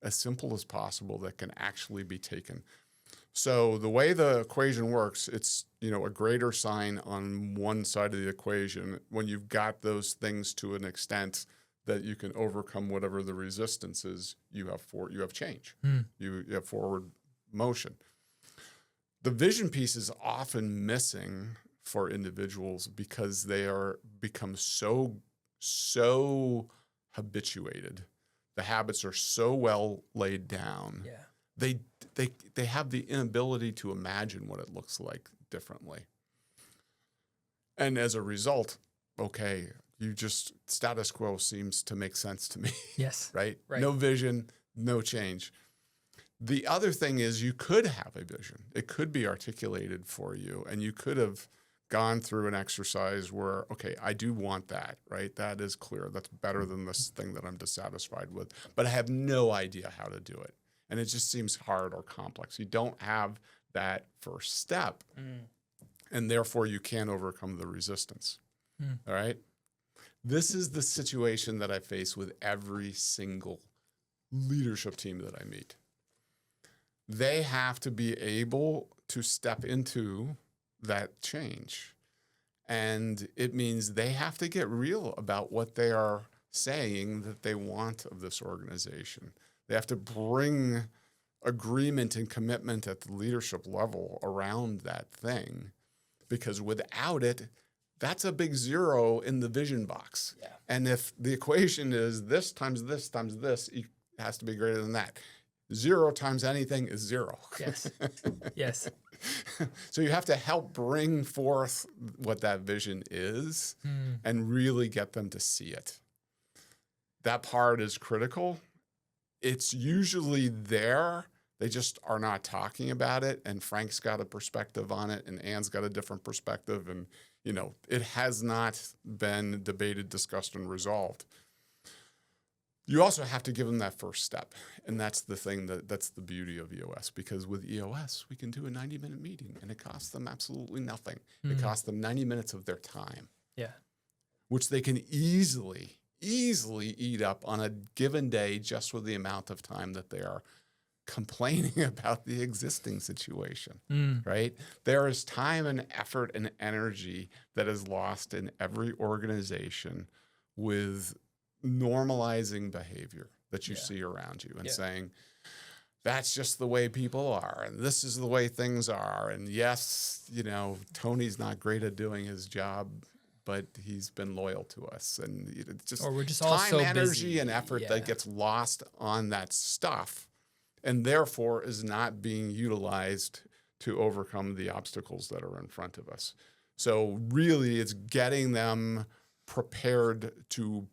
as simple as possible that can actually be taken. So the way the equation works, it's, a greater sign on one side of the equation. When you've got those things to an extent that you can overcome whatever the resistance is, you have change. You have forward motion. The vision piece is often missing for individuals because they become so habituated. The habits are so well laid down. Yeah. They have the inability to imagine what it looks like differently. And as a result, okay, status quo seems to make sense to me. Yes. Right? No vision, no change. The other thing is you could have a vision. It could be articulated for you, and you could have gone through an exercise where, okay, I do want that, right? That is clear. That's better than this thing that I'm dissatisfied with, but I have no idea how to do it. And it just seems hard or complex. You don't have that first step. and therefore you can't overcome the resistance. All right. This is the situation that I face with every single leadership team that I meet. They have to be able to step into that change. And it means they have to get real about what they are saying that they want of this organization. They have to bring agreement and commitment at the leadership level around that thing, because without it, that's a big zero in the vision box. Yeah. And if the equation is this times this times this, it has to be greater than that. 0 times anything is 0. Yes. Yes. So you have to help bring forth what that vision is and really get them to see it. That part is critical. It's usually there. They just are not talking about it. And Frank's got a perspective on it, and Ann's got a different perspective. And, you know, it has not been debated, discussed, and resolved. You also have to give them that first step. And that's the thing that's the beauty of EOS, because with EOS, we can do a 90-minute meeting and it costs them absolutely nothing. It costs them 90 minutes of their time. Yeah. Which they can easily eat up on a given day just with the amount of time that they are complaining about the existing situation, right? There is time and effort and energy that is lost in every organization with normalizing behavior that you see around you and saying, that's just the way people are, and this is the way things are. And yes, you know, Tony's not great at doing his job, but he's been loyal to us. And it's just, or we're just time, all so energy, busy. and effort that gets lost on that stuff, and therefore is not being utilized to overcome the obstacles that are in front of us. So really, it's getting them prepared to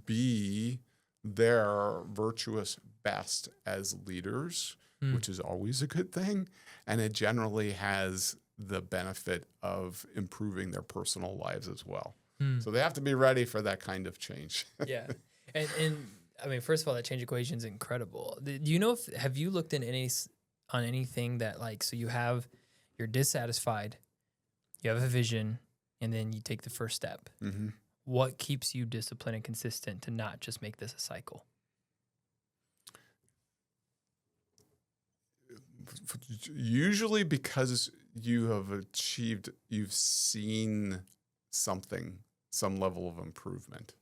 be their virtuous best as leaders, which is always a good thing. And it generally has the benefit of improving their personal lives as well. So they have to be ready for that kind of change. Yeah. And I mean, first of all, that change equation is incredible. Do you know have you looked in on anything that, like, so you're dissatisfied, you have a vision, and then you take the first step. What keeps you disciplined and consistent to not just make this a cycle? Usually because you've seen something, some level of improvement.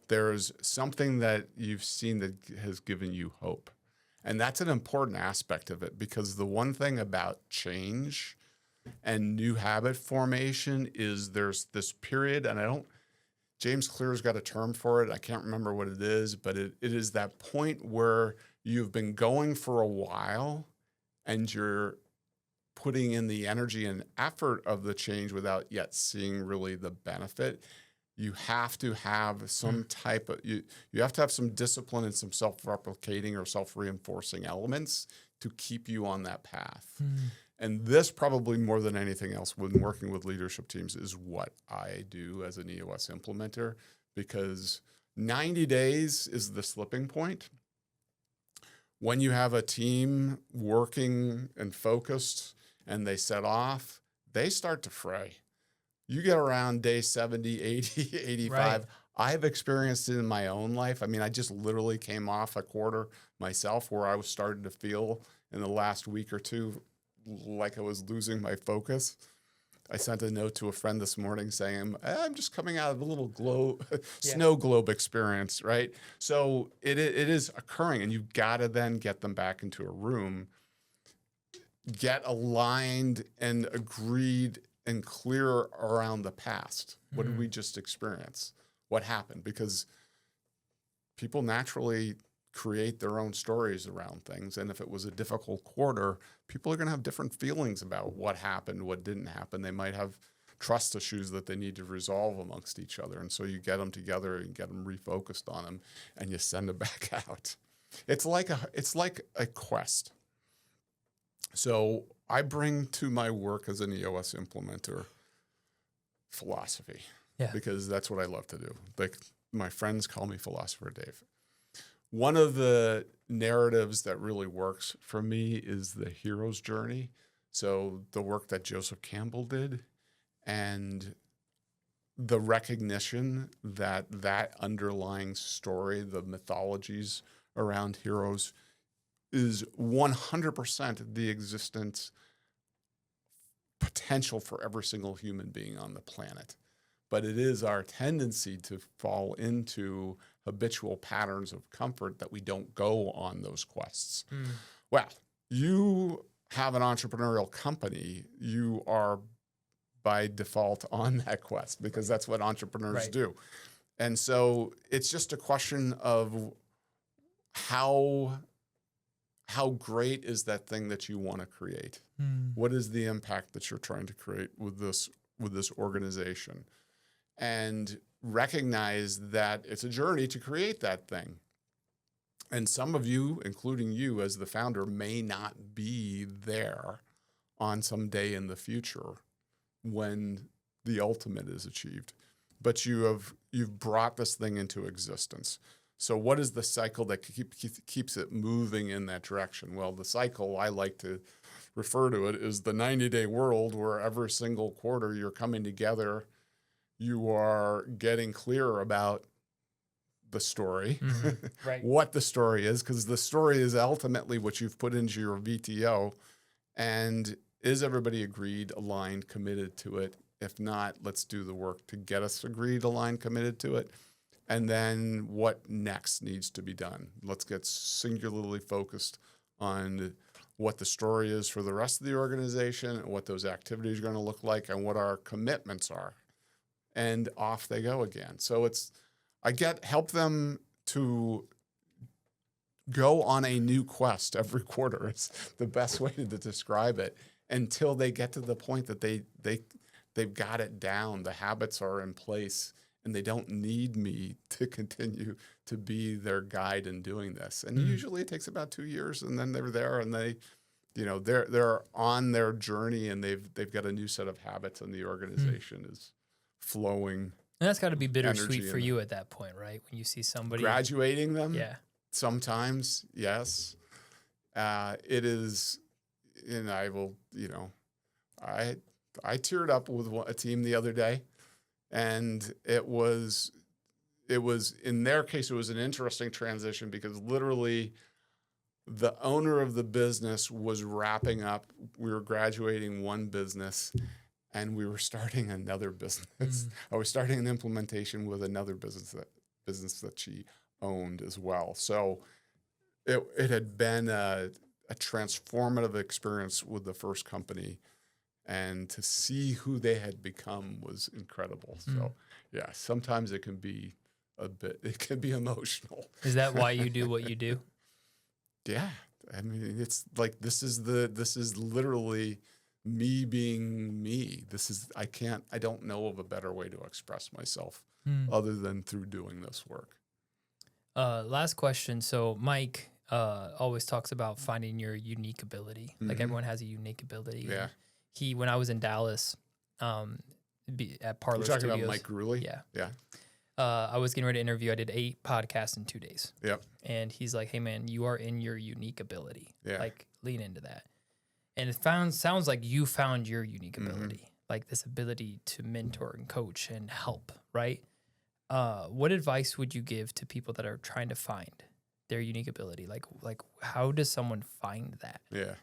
There's something that you've seen that has given you hope. And that's an important aspect of it, because the one thing about change and new habit formation is there's this period, and James Clear's got a term for it. I can't remember what it is, but it is that point where you've been going for a while and you're putting in the energy and effort of the change without yet seeing really the benefit. You have to have some type of, you have to have some discipline and some self-replicating or self-reinforcing elements to keep you on that path. And this, probably more than anything else when working with leadership teams, is what I do as an EOS implementer, because 90 days is the slipping point. When you have a team working and focused and they set off, they start to fray. You get around day 70, 80, 85. Right. I've experienced it in my own life. I mean, I just literally came off a quarter myself where I was starting to feel in the last week or two like I was losing my focus. I sent a note to a friend this morning saying, I'm just coming out of a little snow globe experience, right? So it is occurring, and you've got to then get them back into a room, get aligned and agreed and clear around the past. What did we just experience? What happened? Because people naturally create their own stories around things. And if it was a difficult quarter, people are going to have different feelings about what happened, what didn't happen. They might have trust issues that they need to resolve amongst each other. And so you get them together and get them refocused on them, and you send them back out. It's like a quest. So I bring to my work as an EOS implementer philosophy, because that's what I love to do. Like, my friends call me Philosopher Dave. One of the narratives that really works for me is the hero's journey. So the work that Joseph Campbell did and the recognition that that underlying story, the mythologies around heroes, is 100% the existence potential for every single human being on the planet. But it is our tendency to fall into habitual patterns of comfort that we don't go on those quests. Well, you have an entrepreneurial company, you are by default on that quest because that's what entrepreneurs do. And so it's just a question of how great is that thing that you want to create? What is the impact that you're trying to create with this organization? And recognize that it's a journey to create that thing. And some of you, including you as the founder, may not be there on some day in the future when the ultimate is achieved. But you've brought this thing into existence. So what is the cycle that keeps it moving in that direction? Well, the cycle, I like to refer to it, is the 90-day world where every single quarter you're coming together, you are getting clear about the story, what the story is, because the story is ultimately what you've put into your VTO. And is everybody agreed, aligned, committed to it? If not, let's do the work to get us agreed, aligned, committed to it. And then what next needs to be done? Let's get singularly focused on what the story is for the rest of the organization, and what those activities are going to look like, and what our commitments are. And off they go again. So help them to go on a new quest every quarter. It's the best way to describe it, until they get to the point that they've got it down. The habits are in place, and they don't need me to continue to be their guide in doing this. And usually it takes about 2 years, and then they're there, and they're on their journey, and they've got a new set of habits, and the organization is flowing. And that's got to be bittersweet for you at that point, right? When you see somebody graduating them. Yeah. Sometimes, yes. It is, and I will, I teared up with a team the other day, and it was in their case, it was an interesting transition because literally the owner of the business was wrapping up. We were graduating one business, and we were starting another business. I was starting an implementation with another business that she owned as well. So it had been a transformative experience with the first company, and to see who they had become was incredible. So yeah, sometimes it can be emotional. Is that why you do what you do? Yeah. I mean, it's like, this is literally me being me. I don't know of a better way to express myself other than through doing this work. Last question. So Mike always talks about finding your unique ability. Like everyone has a unique ability. Yeah. When I was in Dallas, at Parlor Studios. You're talking about Mike Gruley? Yeah. Yeah. I was getting ready to interview. I did 8 podcasts in 2 days. Yep. And he's like, "Hey man, you are in your unique ability. Yeah. Like, lean into that." And it sounds like you found your unique ability, like this ability to mentor and coach and help, right? What advice would you give to people that are trying to find their unique ability? Like how does someone find that? Yeah.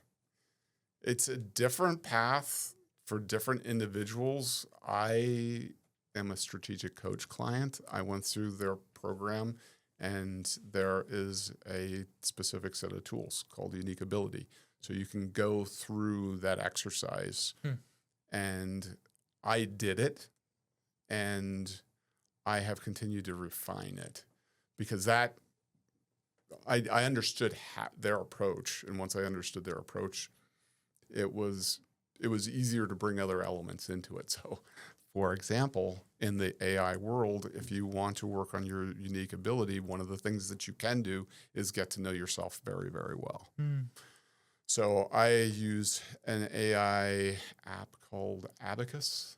It's a different path for different individuals. I am a strategic coach client. I went through their program, and there is a specific set of tools called unique ability. So you can go through that exercise. And I did it, and I have continued to refine it, because I understood their approach. And once I understood their approach, it was easier to bring other elements into it. So, for example, in the AI world, if you want to work on your unique ability, one of the things that you can do is get to know yourself very, very well. So I use an AI app called Abacus,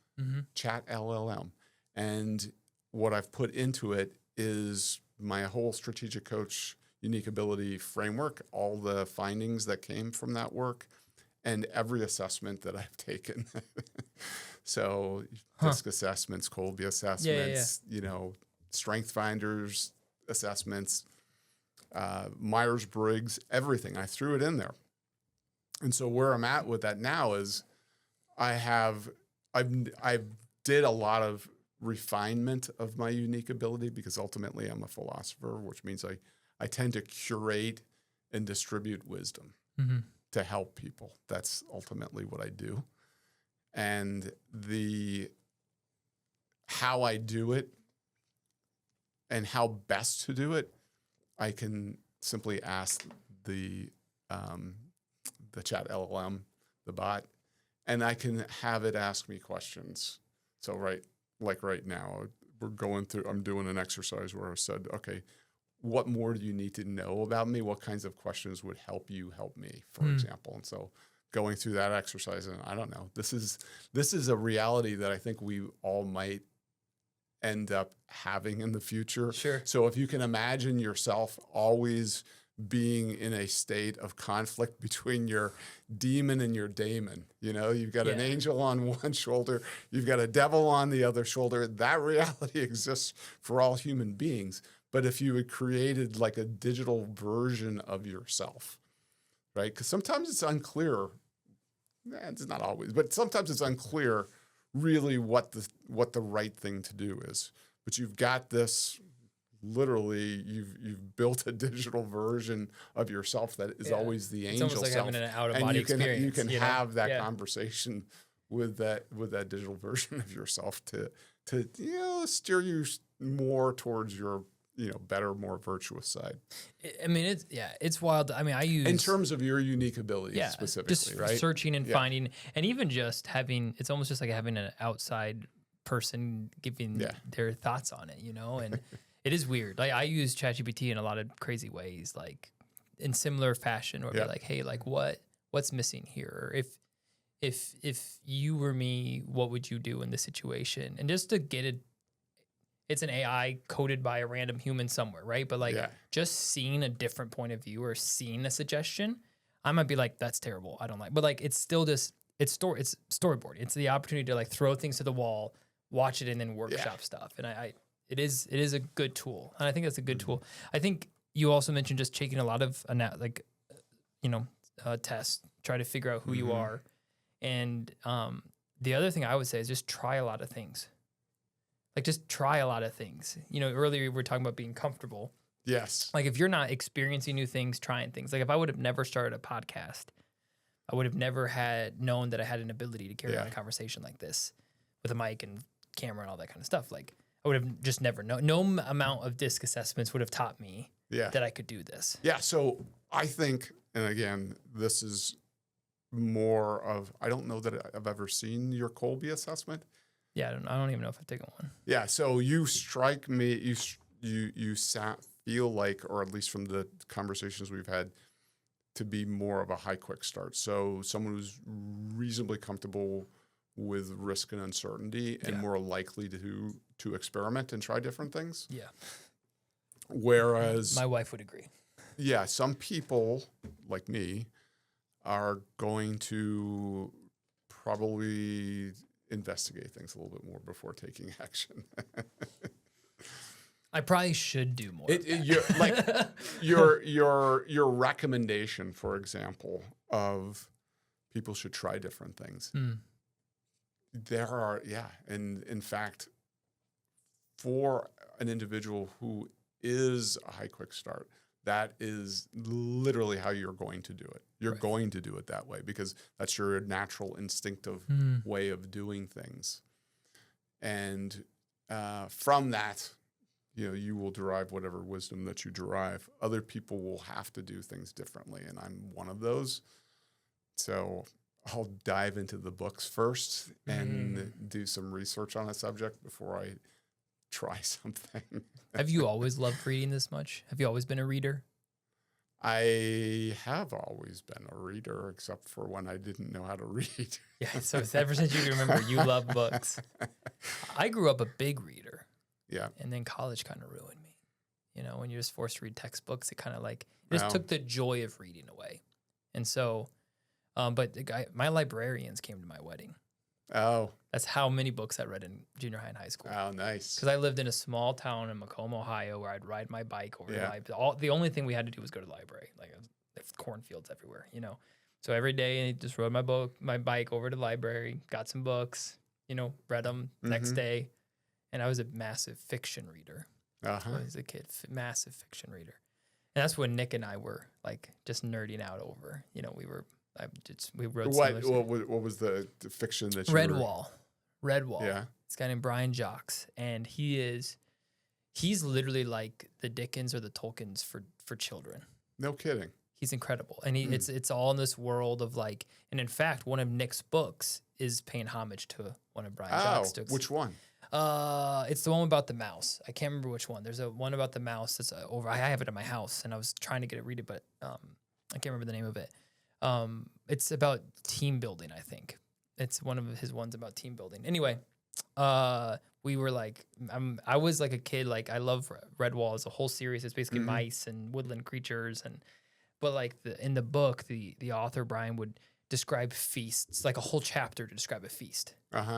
Chat LLM. And what I've put into it is my whole strategic coach unique ability framework, all the findings that came from that work, and every assessment that I've taken. So DISC assessments, Colby assessments, you know, Strength Finders assessments, Myers-Briggs, everything. I threw it in there. And so where I'm at with that now is I've did a lot of refinement of my unique ability, because ultimately I'm a philosopher, which means I tend to curate and distribute wisdom to help people. That's ultimately what I do. And how I do it and how best to do it, I can simply ask the chat LLM, the bot, and I can have it ask me questions. So right now, I'm doing an exercise where I said, okay, what more do you need to know about me? What kinds of questions would help you help me, for example? And so going through that exercise, and I don't know, this is a reality that I think we all might end up having in the future. Sure. So if you can imagine yourself always being in a state of conflict between your demon and your daemon, you know, you've got an angel on one shoulder, you've got a devil on the other shoulder. That reality exists for all human beings. But if you had created like a digital version of yourself, right? Because sometimes it's unclear. It's not always, but sometimes it's unclear really what the right thing to do is. But you've got this, literally, you've built a digital version of yourself that is always the angel self. It's almost like having an out-of-body experience. You can have that conversation with that digital version of yourself to steer you more towards your better, more virtuous side. I mean, it's wild. I mean, I use in terms of your unique abilities specifically, just right? Searching and finding, and even just having. It's almost just like having an outside person giving their thoughts on it, and it is weird. Like I use ChatGPT in a lot of crazy ways, like in similar fashion, where we're like, hey, like what's missing here? Or if you were me, what would you do in this situation? And just to get it. It's an AI coded by a random human somewhere, right? But just seeing a different point of view or seeing a suggestion, I might be like, that's terrible. I don't like. But like, it's still just it's storyboard. It's the opportunity to like throw things to the wall, watch it, and then workshop stuff. And it is a good tool, and I think that's a good tool. I think you also mentioned just taking a lot of tests, try to figure out who you are, and the other thing I would say is just try a lot of things. Like just try a lot of things. Earlier we were talking about being comfortable. Yes. Like if you're not experiencing new things, trying things. Like if I would have never started a podcast, I would have never known that I had an ability to carry on a conversation like this with a mic and camera and all that kind of stuff. Like I would have just never known. No amount of DISC assessments would have taught me that I could do this. Yeah. So I think, and again, this is more of, I don't know that I've ever seen your Colby assessment. Yeah, I don't even know if I've taken one. Yeah, so you strike me, you feel like, or at least from the conversations we've had, to be more of a high quick start. So someone who's reasonably comfortable with risk and uncertainty and more likely to experiment and try different things. Yeah. Whereas my wife would agree. Yeah, some people like me are going to probably investigate things a little bit more before taking action. I probably should do more. Your recommendation, for example, of people should try different things. There are, and in fact, for an individual who is a high quick start, that is literally how you're going to do it. You're going to do it that way because that's your natural instinctive way of doing things. And from that, you will derive whatever wisdom that you derive. Other people will have to do things differently, and I'm one of those. So I'll dive into the books first and do some research on a subject before I try something. Have you always loved reading this much? Have you always been a reader? I have always been a reader, except for when I didn't know how to read. Yeah, so it's ever since you can remember, you love books. I grew up a big reader. Yeah. And then college kind of ruined me. When you're just forced to read textbooks, it kind of just took the joy of reading away. And so But my librarians came to my wedding. Oh. That's how many books I read in junior high and high school. Oh, nice. Because I lived in a small town in Macomb, Ohio, where I'd ride my bike over to the library. The only thing we had to do was go to the library. Like, there's cornfields everywhere, you know. So every day I just rode my bike over to the library, got some books, you know, read them next day. And I was a massive fiction reader. Uh-huh. When I was a kid, massive fiction reader. And that's when Nick and I were like just nerding out over. You know, we wrote. What was the fiction that you Redwall. Yeah. This guy named Brian Jacques, and he's literally like the Dickens or the Tolkiens for children. No kidding. He's incredible, and it's all in this world of like. And in fact, one of Nick's books is paying homage to one of Brian Jacques' books. Which one? It's the one about the mouse. I can't remember which one. There's a one about the mouse that's over. I have it at my house, and I was trying to read it, but I can't remember the name of it. It's about team building, I think. It's one of his ones about team building. Anyway, we were like, I was like a kid. Like, I love Redwall as a whole series. It's basically mice and woodland creatures, but like in the book, the author Brian would describe feasts, like a whole chapter to describe a feast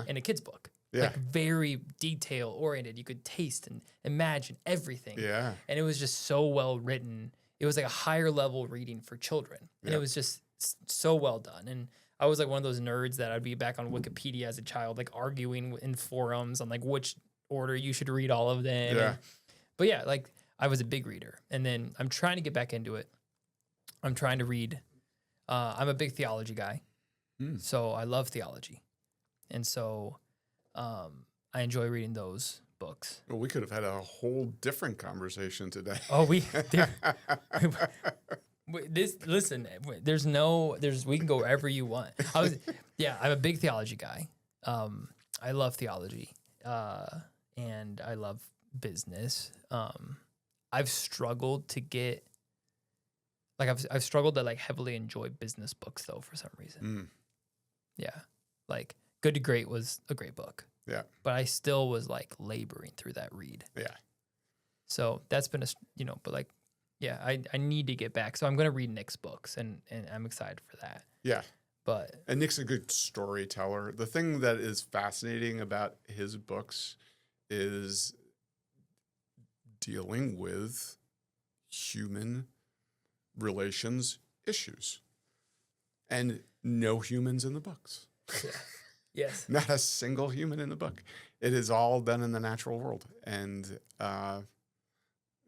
in a kid's book. Yeah. Like very detail oriented. You could taste and imagine everything. Yeah. And it was just so well written. It was like a higher level reading for children. And it was just so well done. And I was like one of those nerds that I'd be back on Wikipedia as a child, like arguing in forums on like which order you should read all of them. Yeah. But yeah, like I was a big reader. And then I'm trying to get back into it. I'm trying to read. I'm a big theology guy. So I love theology. And so I enjoy reading those books. Well, we could have had a whole different conversation today. Oh, we can go wherever you want. I'm a big theology guy. I love theology, and I love business. I've struggled to get, like, I've struggled to like heavily enjoy business books though for some reason. Yeah, like Good to Great was a great book. Yeah. But I still was like laboring through that read. Yeah. So that's been but like, yeah, I need to get back. So I'm going to read Nick's books and I'm excited for that. Yeah. And Nick's a good storyteller. The thing that is fascinating about his books is dealing with human relations issues and no humans in the books. Yeah. Yes. Not a single human in the book. It is all done in the natural world. And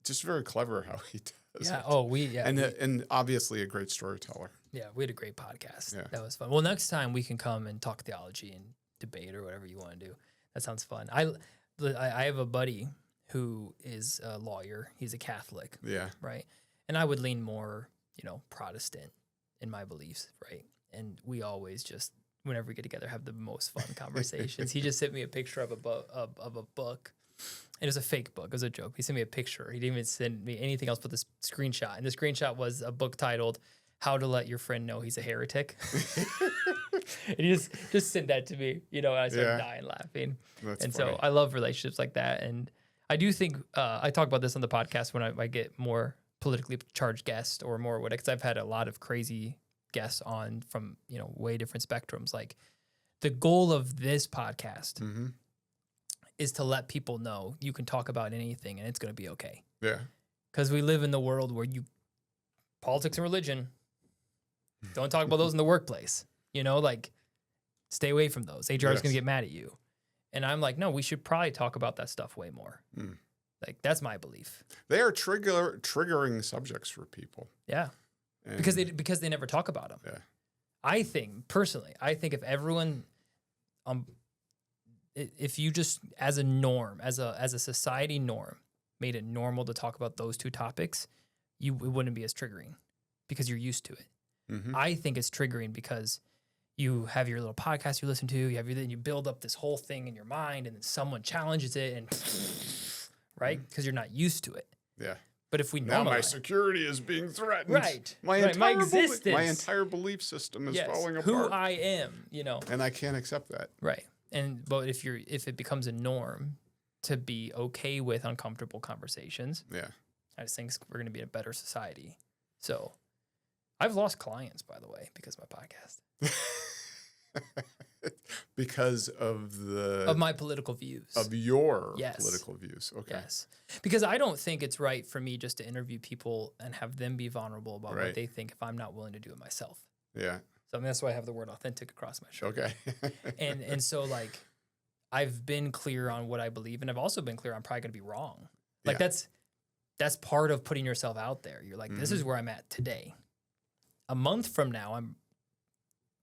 just very clever how he does it. Oh, and obviously a great storyteller. Yeah, we had a great podcast. Yeah. That was fun. Well, next time we can come and talk theology and debate or whatever you want to do. That sounds fun. I have a buddy who is a lawyer. He's a Catholic. Yeah. Right. And I would lean more, Protestant in my beliefs. Right. And we always just, whenever we get together, have the most fun conversations. He just sent me a picture of a book. It was a fake book. It was a joke. He sent me a picture. He didn't even send me anything else but this screenshot. And the screenshot was a book titled "How to Let Your Friend Know He's a Heretic." And he just sent that to me, and I started dying laughing. That's and funny. so I love relationships like that. And I do think I talk about this on the podcast when I get more politically charged guests or more because I've had a lot of crazy guests on from way different spectrums. Like the goal of this podcast is to let people know you can talk about anything and it's going to be okay. Yeah. Because we live in the world where politics and religion, don't talk about those in the workplace. Like stay away from those. HR is going to get mad at you. And I'm like, no, we should probably talk about that stuff way more. Like that's my belief. They are triggering subjects for people. Yeah. And Because they never talk about them. Yeah. I think personally, if everyone, if you just as a norm, as a society norm, made it normal to talk about those two topics, it wouldn't be as triggering because you're used to it. I think it's triggering because you have your little podcast you listen to, you build up this whole thing in your mind, and then someone challenges it, and right because you're not used to it. Yeah. But if we now normalize, my security is being threatened. Right. My existence. my entire belief system is falling apart. Who I am, And I can't accept that. Right. But if it becomes a norm to be okay with uncomfortable conversations, yeah, I just think we're going to be a better society. So I've lost clients, by the way, because of my podcast. Because of my political views. Of your Yes. political views. Okay. Yes. Because I don't think it's right for me just to interview people and have them be vulnerable about what they think if I'm not willing to do it myself. Yeah. So I mean, that's why I have the word authentic across my shirt. Okay. and so like I've been clear on what I believe, and I've also been clear I'm probably going to be wrong. Like that's part of putting yourself out there. You're like, this is where I'm at today. A month from now,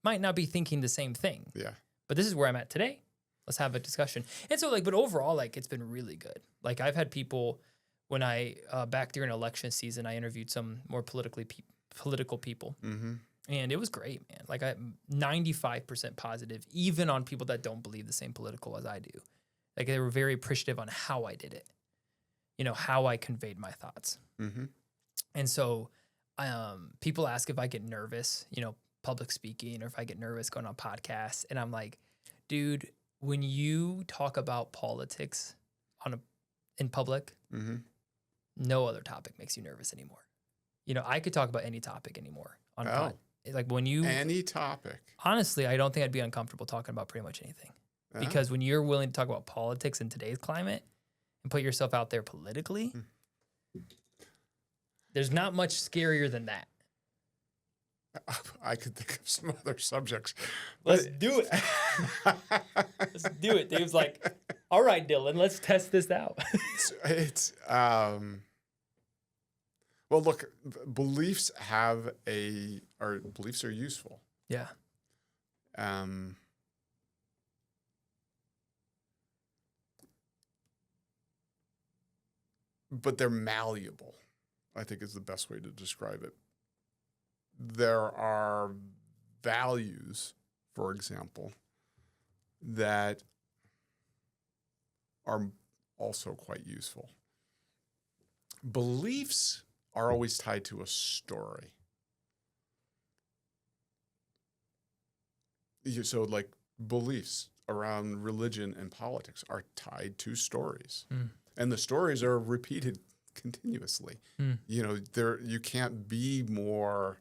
might not be thinking the same thing. Yeah. But this is where I'm at today. Let's have a discussion. And so like, but overall, like it's been really good. Like I've had people when back during election season, I interviewed some more political people. Mm-hmm. And it was great, man. Like 95% positive, even on people that don't believe the same political as I do. Like they were very appreciative on how I did it. You know, how I conveyed my thoughts. Mm-hmm. And so people ask if I get nervous, you know, public speaking, or if I get nervous going on podcasts. And I'm like, dude, when you talk about politics in public, no other topic makes you nervous anymore. You know, I could talk about any topic anymore on pod. Like when you any topic. Honestly, I don't think I'd be uncomfortable talking about pretty much anything. Because when you're willing to talk about politics in today's climate and put yourself out there politically, there's not much scarier than that. I could think of some other subjects. Let's do it. Let's do it. Dave's like, all right, Dylan, let's test this out. Well, look, beliefs beliefs are useful. Yeah. But they're malleable, I think is the best way to describe it. There are values, for example, that are also quite useful. Beliefs are always tied to a story. So like beliefs around religion and politics are tied to stories. And the stories are repeated continuously. You know, you can't be more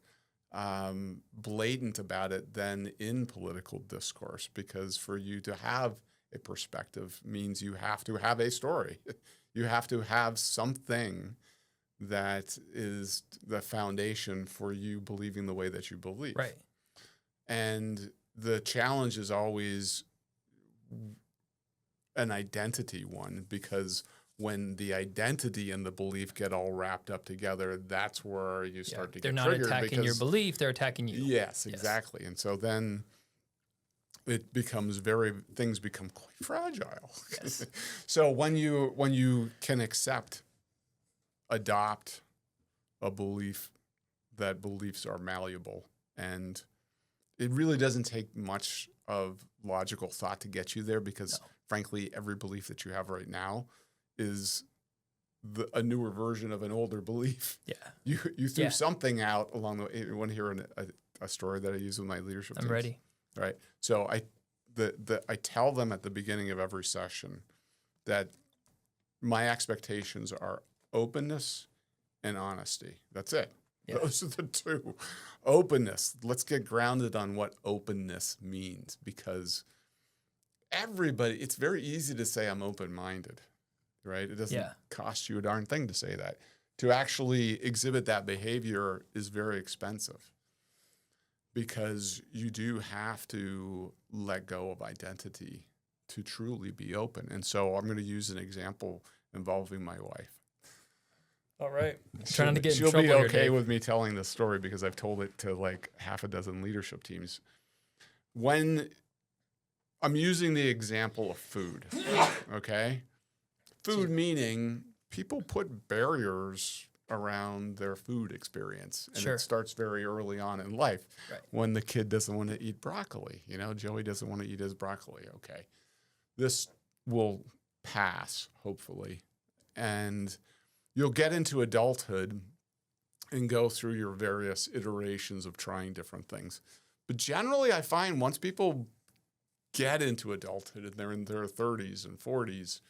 blatant about it than in political discourse, because for you to have a perspective means you have to have a story. You have to have something that is the foundation for you believing the way that you believe. Right. And the challenge is always an identity one, because when the identity and the belief get all wrapped up together, that's where you start to get triggered. They're not attacking your belief, they're attacking you. Yes, exactly. And so then it becomes things become quite fragile. Yes. So when you can adopt a belief that beliefs are malleable, and it really doesn't take much of logical thought to get you there, because frankly, every belief that you have right now is a newer version of an older belief. Yeah. You threw something out along the way. You want to hear a story that I use with my leadership teams? I'm ready. Right. So I tell them at the beginning of every session that my expectations are openness and honesty. That's it. Yeah. Those are the two. Openness. Let's get grounded on what openness means, because it's very easy to say I'm open-minded, right? It doesn't cost you a darn thing to say that. To actually exhibit that behavior is very expensive, because you do have to let go of identity to truly be open. And so I'm going to use an example involving my wife. All right. Trying to get in trouble. She'll be here, okay Dave. with me telling this story, because I've told it to like half a dozen leadership teams. When I'm using the example of food, okay? Food meaning people put barriers around their food experience. And it starts very early on in life. Right. When the kid doesn't want to eat broccoli. You know, Joey doesn't want to eat his broccoli. Okay. This will pass, hopefully. And you'll get into adulthood and go through your various iterations of trying different things. But generally, I find once people get into adulthood and they're in their 30s and 40s,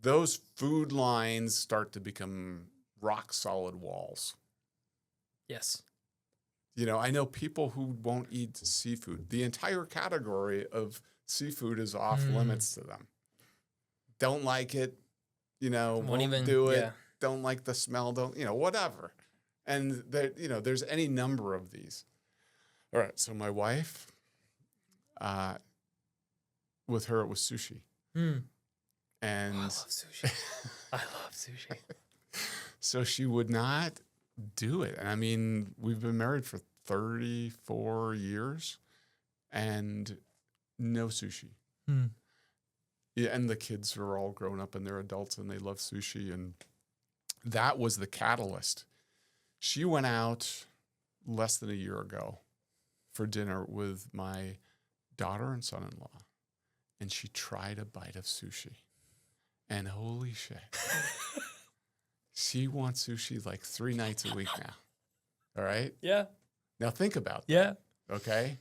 those food lines start to become rock solid walls. Yes. I know people who won't eat seafood. The entire category of seafood is off limits to them. Don't like it, won't even do it. Yeah. Don't like the smell. Don't, whatever. And there's any number of these. All right. So my wife, with her, it was sushi. And I love sushi. I love sushi. So she would not do it. And I mean, we've been married for 34 years and no sushi. Yeah, and the kids are all grown up and they're adults and they love sushi. And that was the catalyst. She went out less than a year ago for dinner with my daughter and son-in-law. And she tried a bite of sushi. And holy shit. She wants sushi like 3 nights a week now. All right? Yeah. Now think about that. Yeah. Okay?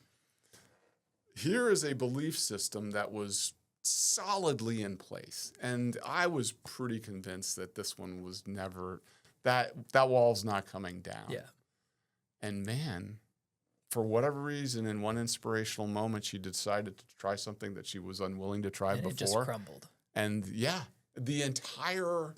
Here is a belief system that was solidly in place. And I was pretty convinced that this one was never, that wall's not coming down. Yeah. And man, for whatever reason, in one inspirational moment, she decided to try something that she was unwilling to try before. It just crumbled. And yeah, the entire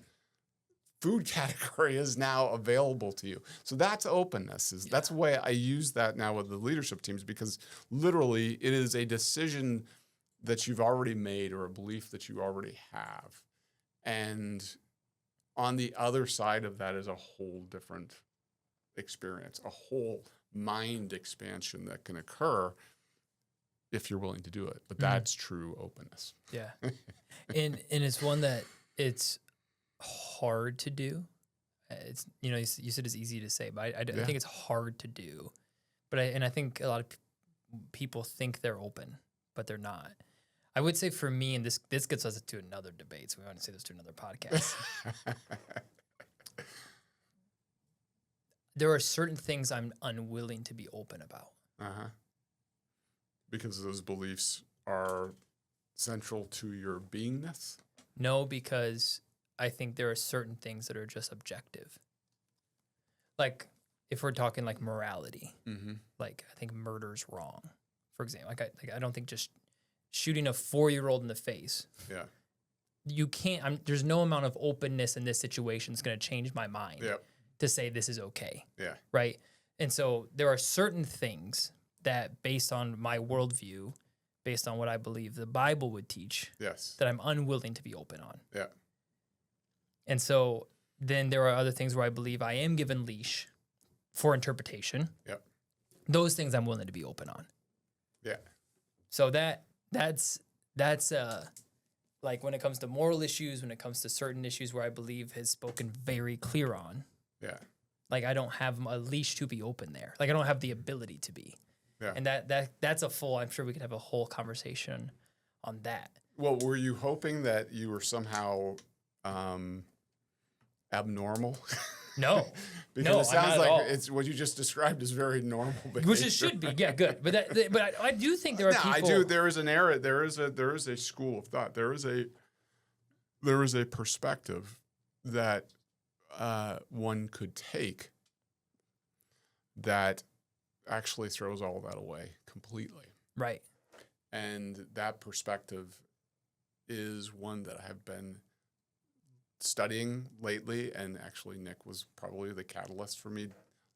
food category is now available to you. So that's openness. That's the way I use that now with the leadership teams, because literally it is a decision that you've already made or a belief that you already have. And on the other side of that is a whole different experience, a whole mind expansion that can occur if you're willing to do it. But that's true openness. Yeah. and it's one that it's hard to do. It's, you said it's easy to say, but I think it's hard to do. But I think a lot of people think they're open, but they're not. I would say for me, and this gets us to another debate, so we want to say this to another podcast. There are certain things I'm unwilling to be open about. Because those beliefs are central to your beingness? No, because I think there are certain things that are just objective. Like, if we're talking like morality, like I think murder's wrong, for example. I don't think just shooting a 4-year-old in the face. Yeah. You can't, there's no amount of openness in this situation that's going to change my mind to say this is okay. Yeah. Right. And so there are certain things that, based on my worldview, based on what I believe the Bible would teach, that I'm unwilling to be open on. Yeah. And so then there are other things where I believe I am given leash for interpretation. Yep. Those things I'm willing to be open on. Yeah. So that's like when it comes to moral issues, when it comes to certain issues where I believe has spoken very clear on. Yeah. Like I don't have a leash to be open there. Like I don't have the ability to be. Yeah. And that's a full, I'm sure we could have a whole conversation on that. Well, were you hoping that you were somehow abnormal? No. Because it sounds like it's what you just described is very normal behavior. Which it should be. Yeah, good. But I do think there are people. I do. There is an era. There is a school of thought. There is a perspective that one could take that actually throws all that away completely. Right. And that perspective is one that I have been studying lately, and actually Nick was probably the catalyst for me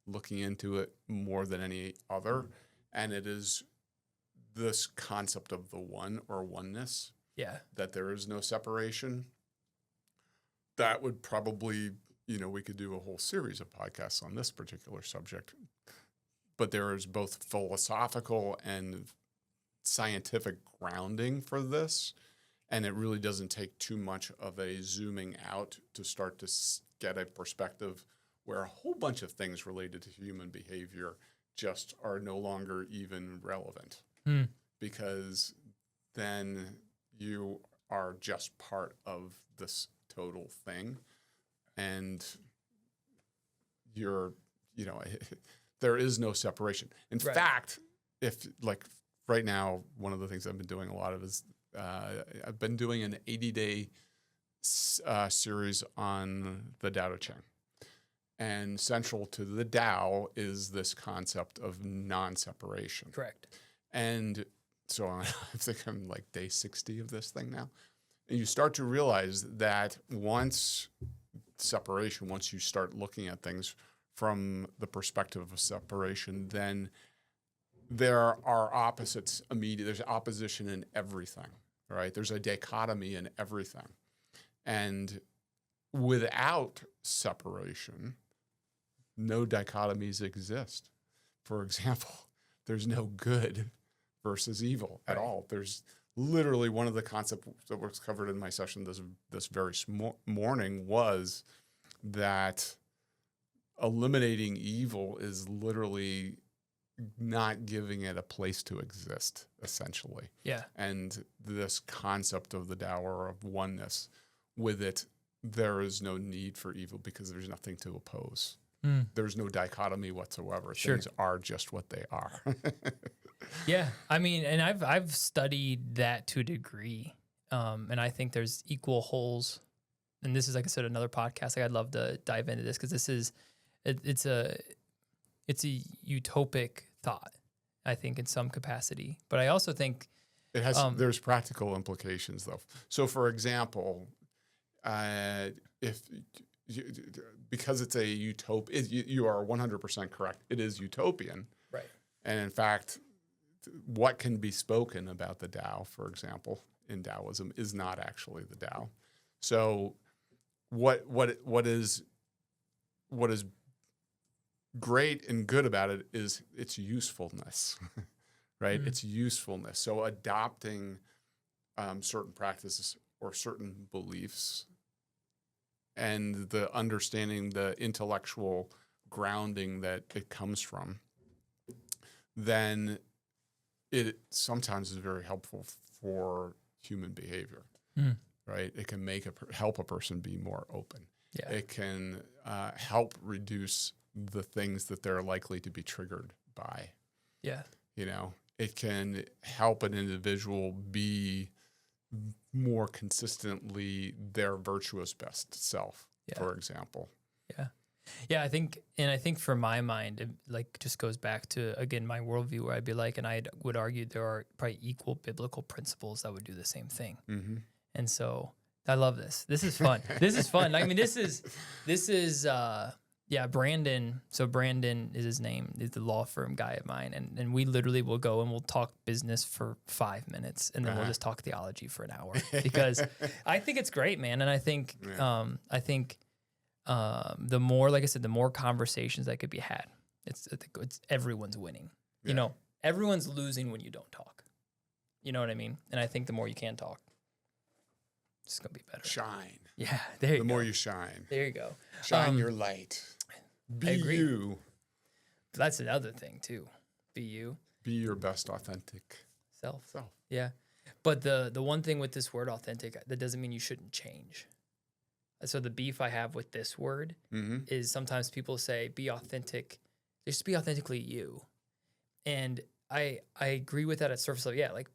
looking into it more than any other. And it is this concept of the one or oneness. Yeah. That there is no separation. That would probably, we could do a whole series of podcasts on this particular subject. But there is both philosophical and scientific grounding for this. And it really doesn't take too much of a zooming out to start to get a perspective where a whole bunch of things related to human behavior just are no longer even relevant. Because then you are just part of this total thing. And you're, there is no separation. In fact, if like right now, one of the things I've been doing a lot of is I've been doing an 80-day series on the Tao Te Ching. And central to the Tao is this concept of non-separation. Correct. And so I think I'm like day 60 of this thing now. And you start to realize that once you start looking at things from the perspective of separation, then there are opposites immediately. There's opposition in everything, right? There's a dichotomy in everything. And without separation, no dichotomies exist. For example, there's no good versus evil at all. There's literally one of the concepts that was covered in my session this very morning was that eliminating evil is literally not giving it a place to exist, essentially. Yeah. And this concept of the Tao or of oneness, with it, there is no need for evil because there's nothing to oppose. There's no dichotomy whatsoever. Sure. Things are just what they are. Yeah. I mean, and I've studied that to a degree. And I think there's equal holes. And this is, like I said, another podcast. Like, I'd love to dive into this because this is, it's a utopic thought, I think, in some capacity. But I also think it has, there's practical implications though. So for example, because it's a you are 100% correct. It is utopian. Right. And in fact, what can be spoken about the Tao, for example, in Taoism is not actually the Tao. So what is great and good about it is its usefulness, right? Mm-hmm. Its usefulness. So adopting certain practices or certain beliefs and the understanding, the intellectual grounding that it comes from, then it sometimes is very helpful for human behavior, right? It can help a person be more open. Yeah. It can help reduce the things that they're likely to be triggered by. Yeah. You know, it can help an individual be more consistently their virtuous best self, for example. Yeah. Yeah, I think for my mind, it like just goes back to, again, my worldview where I'd be like, and I would argue there are probably equal biblical principles that would do the same thing. Mm-hmm. And so I love this. This is fun. This is fun. I mean, this is Brandon. So Brandon is his name, is the law firm guy of mine. And we literally will go and we'll talk business for 5 minutes and then we'll just talk theology for an hour because I think it's great, man. And I think, the more, like I said, the more conversations that could be had, it's everyone's winning. Yeah. You know, everyone's losing when you don't talk. You know what I mean? And I think the more you can talk, it's going to be better. Shine. Yeah, there you go. The more you shine. There you go. Shine your light. Be you. That's another thing too. Be you. Be your best authentic self. Yeah. But the one thing with this word authentic, that doesn't mean you shouldn't change. So the beef I have with this word is sometimes people say, be authentic. Just be authentically you. And I agree with that at surface level. Yeah, like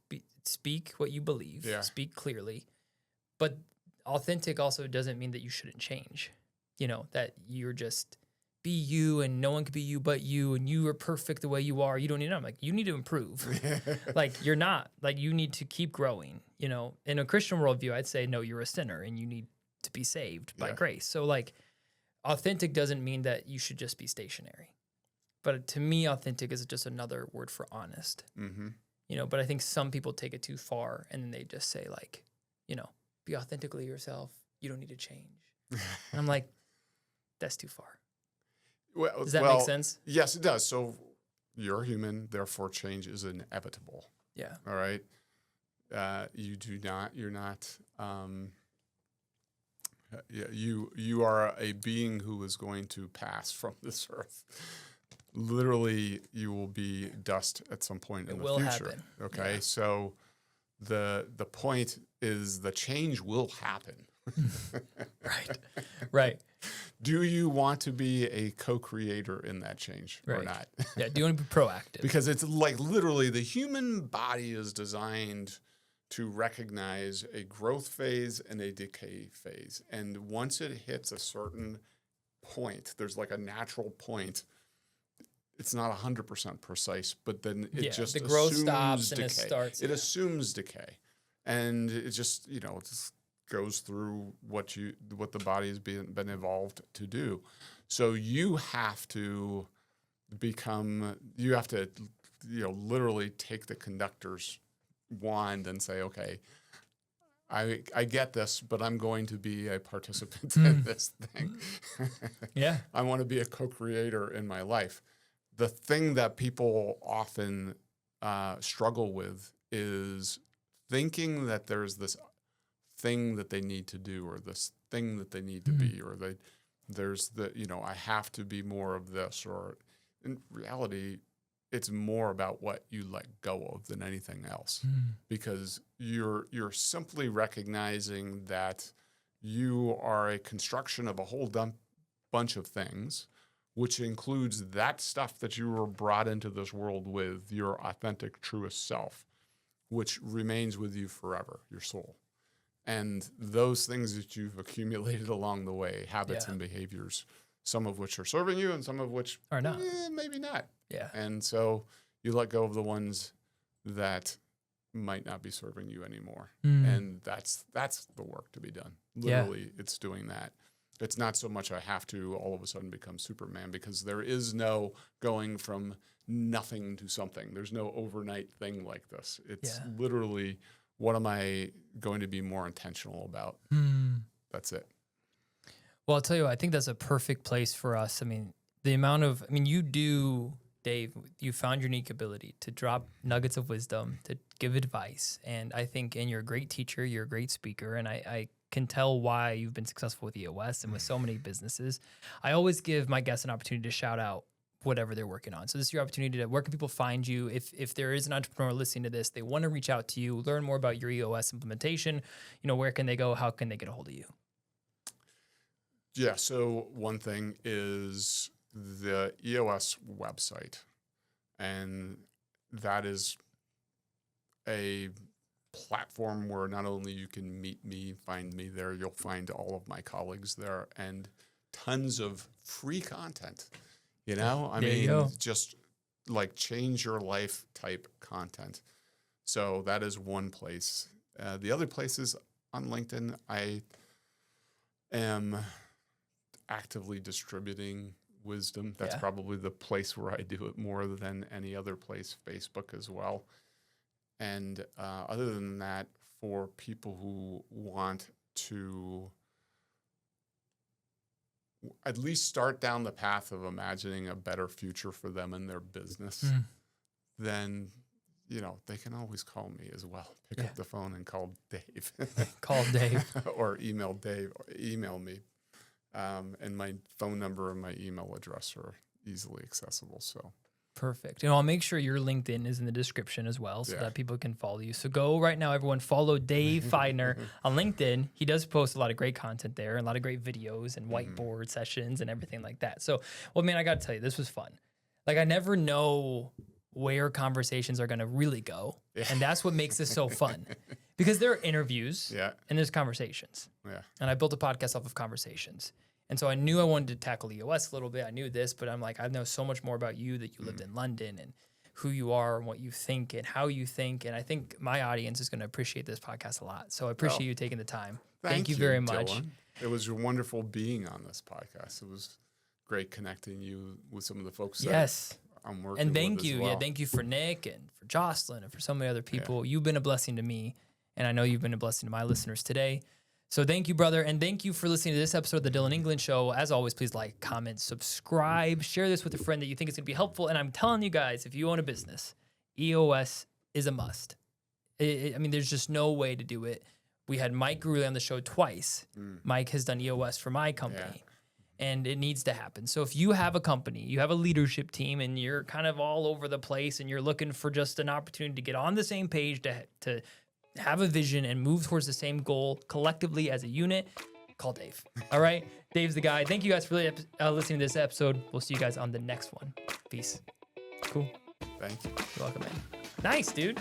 speak what you believe. Yeah. Speak clearly. But authentic also doesn't mean that you shouldn't change. You know, that you're just be you and no one can be you but you and you are perfect the way you are. You don't need to. I'm like, you need to improve. Like, you're not. Like, you need to keep growing. You know, in a Christian worldview, I'd say, no, you're a sinner and you need to be saved by grace. So, like, authentic doesn't mean that you should just be stationary. But to me, authentic is just another word for honest. Mm-hmm. You know, but I think some people take it too far and then they just say, like, you know, be authentically yourself. You don't need to change. And I'm like, that's too far. Well, does that make sense? Yes, it does. So you're human, therefore change is inevitable. Yeah. All right. You're not, you are a being who is going to pass from this earth. Literally, you will be dust at some point in the future. Happen. Okay. Yeah. So the point is the change will happen. Right. Do you want to be a co-creator in that change or not? Yeah. Do you want to be proactive? Because it's like literally the human body is designed to recognize a growth phase and a decay phase. And once it hits a certain point. There's like a natural point. It's not 100% precise, but then it just the growth assumes stops decay. and it starts. It assumes decay, and it just it just goes through what the body has been evolved to do. So you have to literally take the conductor's wand and say, okay, I get this, but I'm going to be a participant in this thing. Yeah. I want to be a co-creator in my life. The thing that people often struggle with is thinking that there's this thing that they need to do, or this thing that they need to be, or there's I have to be more of this, or in reality, it's more about what you let go of than anything else, because you're simply recognizing that you are a construction of a whole bunch of things, which includes that stuff that you were brought into this world with, your authentic, truest self, which remains with you forever, your soul. And those things that you've accumulated along the way, habits and behaviors, some of which are serving you and some of which are not. Maybe not. Yeah. And so you let go of the ones that might not be serving you anymore. And that's the work to be done. Literally, it's doing that. It's not so much I have to all of a sudden become Superman, because there is no going from nothing to something. There's no overnight thing like this. It's literally, what am I going to be more intentional about? That's it. Well, I'll tell you what, I think that's a perfect place for us. I mean, you do, Dave, you found your unique ability to drop nuggets of wisdom, to give advice. And I think, and you're a great teacher, you're a great speaker, and I can tell why you've been successful with EOS and with so many businesses. I always give my guests an opportunity to shout out whatever they're working on. So this is your opportunity where can people find you? If there is an entrepreneur listening to this, they want to reach out to you, learn more about your EOS implementation, where can they go? How can they get a hold of you? Yeah, so one thing is the EOS website, and that is a platform where not only you can meet me, find me there, you'll find all of my colleagues there, and tons of free content. I mean, just like change your life type content. So that is one place. The other place is on LinkedIn. I am actively distributing wisdom. That's probably the place where I do it more than any other place. Facebook as well. And other than that, for people who want to at least start down the path of imagining a better future for them and their business, then, they can always call me as well. Pick up the phone and call Dave. Call Dave. Or email Dave, or email me. And my phone number and my email address are easily accessible. So perfect. I'll make sure your LinkedIn is in the description as well, so that people can follow you. So go right now, everyone, follow Dave Feidner on LinkedIn. He does post a lot of great content there, and a lot of great videos and whiteboard sessions and everything like that. So, well, man, I got to tell you, this was fun. Like, I never know where conversations are going to really go. And that's what makes this so fun, because there are interviews and there's conversations. And I built a podcast off of conversations. And so I knew I wanted to tackle EOS a little bit. I knew this, but I'm like, I know so much more about you, that you lived in London, and who you are and what you think and how you think. And I think my audience is going to appreciate this podcast a lot. So I appreciate you taking the time. Thank you very much. Dylan. It was wonderful being on this podcast. It was great connecting you with some of the folks that I'm working with. And thank as you. well. Yeah, thank you for Nick and for Jocelyn and for so many other people. You've been a blessing to me, and I know you've been a blessing to my listeners today. So thank you, brother, and thank you for listening to this episode of the Dylan England Show. As always, please like, comment, subscribe, share this with a friend that you think is going to be helpful. And I'm telling you guys, if you own a business, EOS is a must. I mean, there's just no way to do it. We had Mike Gurley on the show twice. Mike has done EOS for my company, and it needs to happen. So if you have a company, you have a leadership team, and you're kind of all over the place, and you're looking for just an opportunity to get on the same page to have a vision and move towards the same goal collectively as a unit, call Dave. All right? Dave's the guy. Thank you guys for listening to this episode. We'll see you guys on the next one. Peace. Cool. Thank you. You're welcome, man. Nice, dude.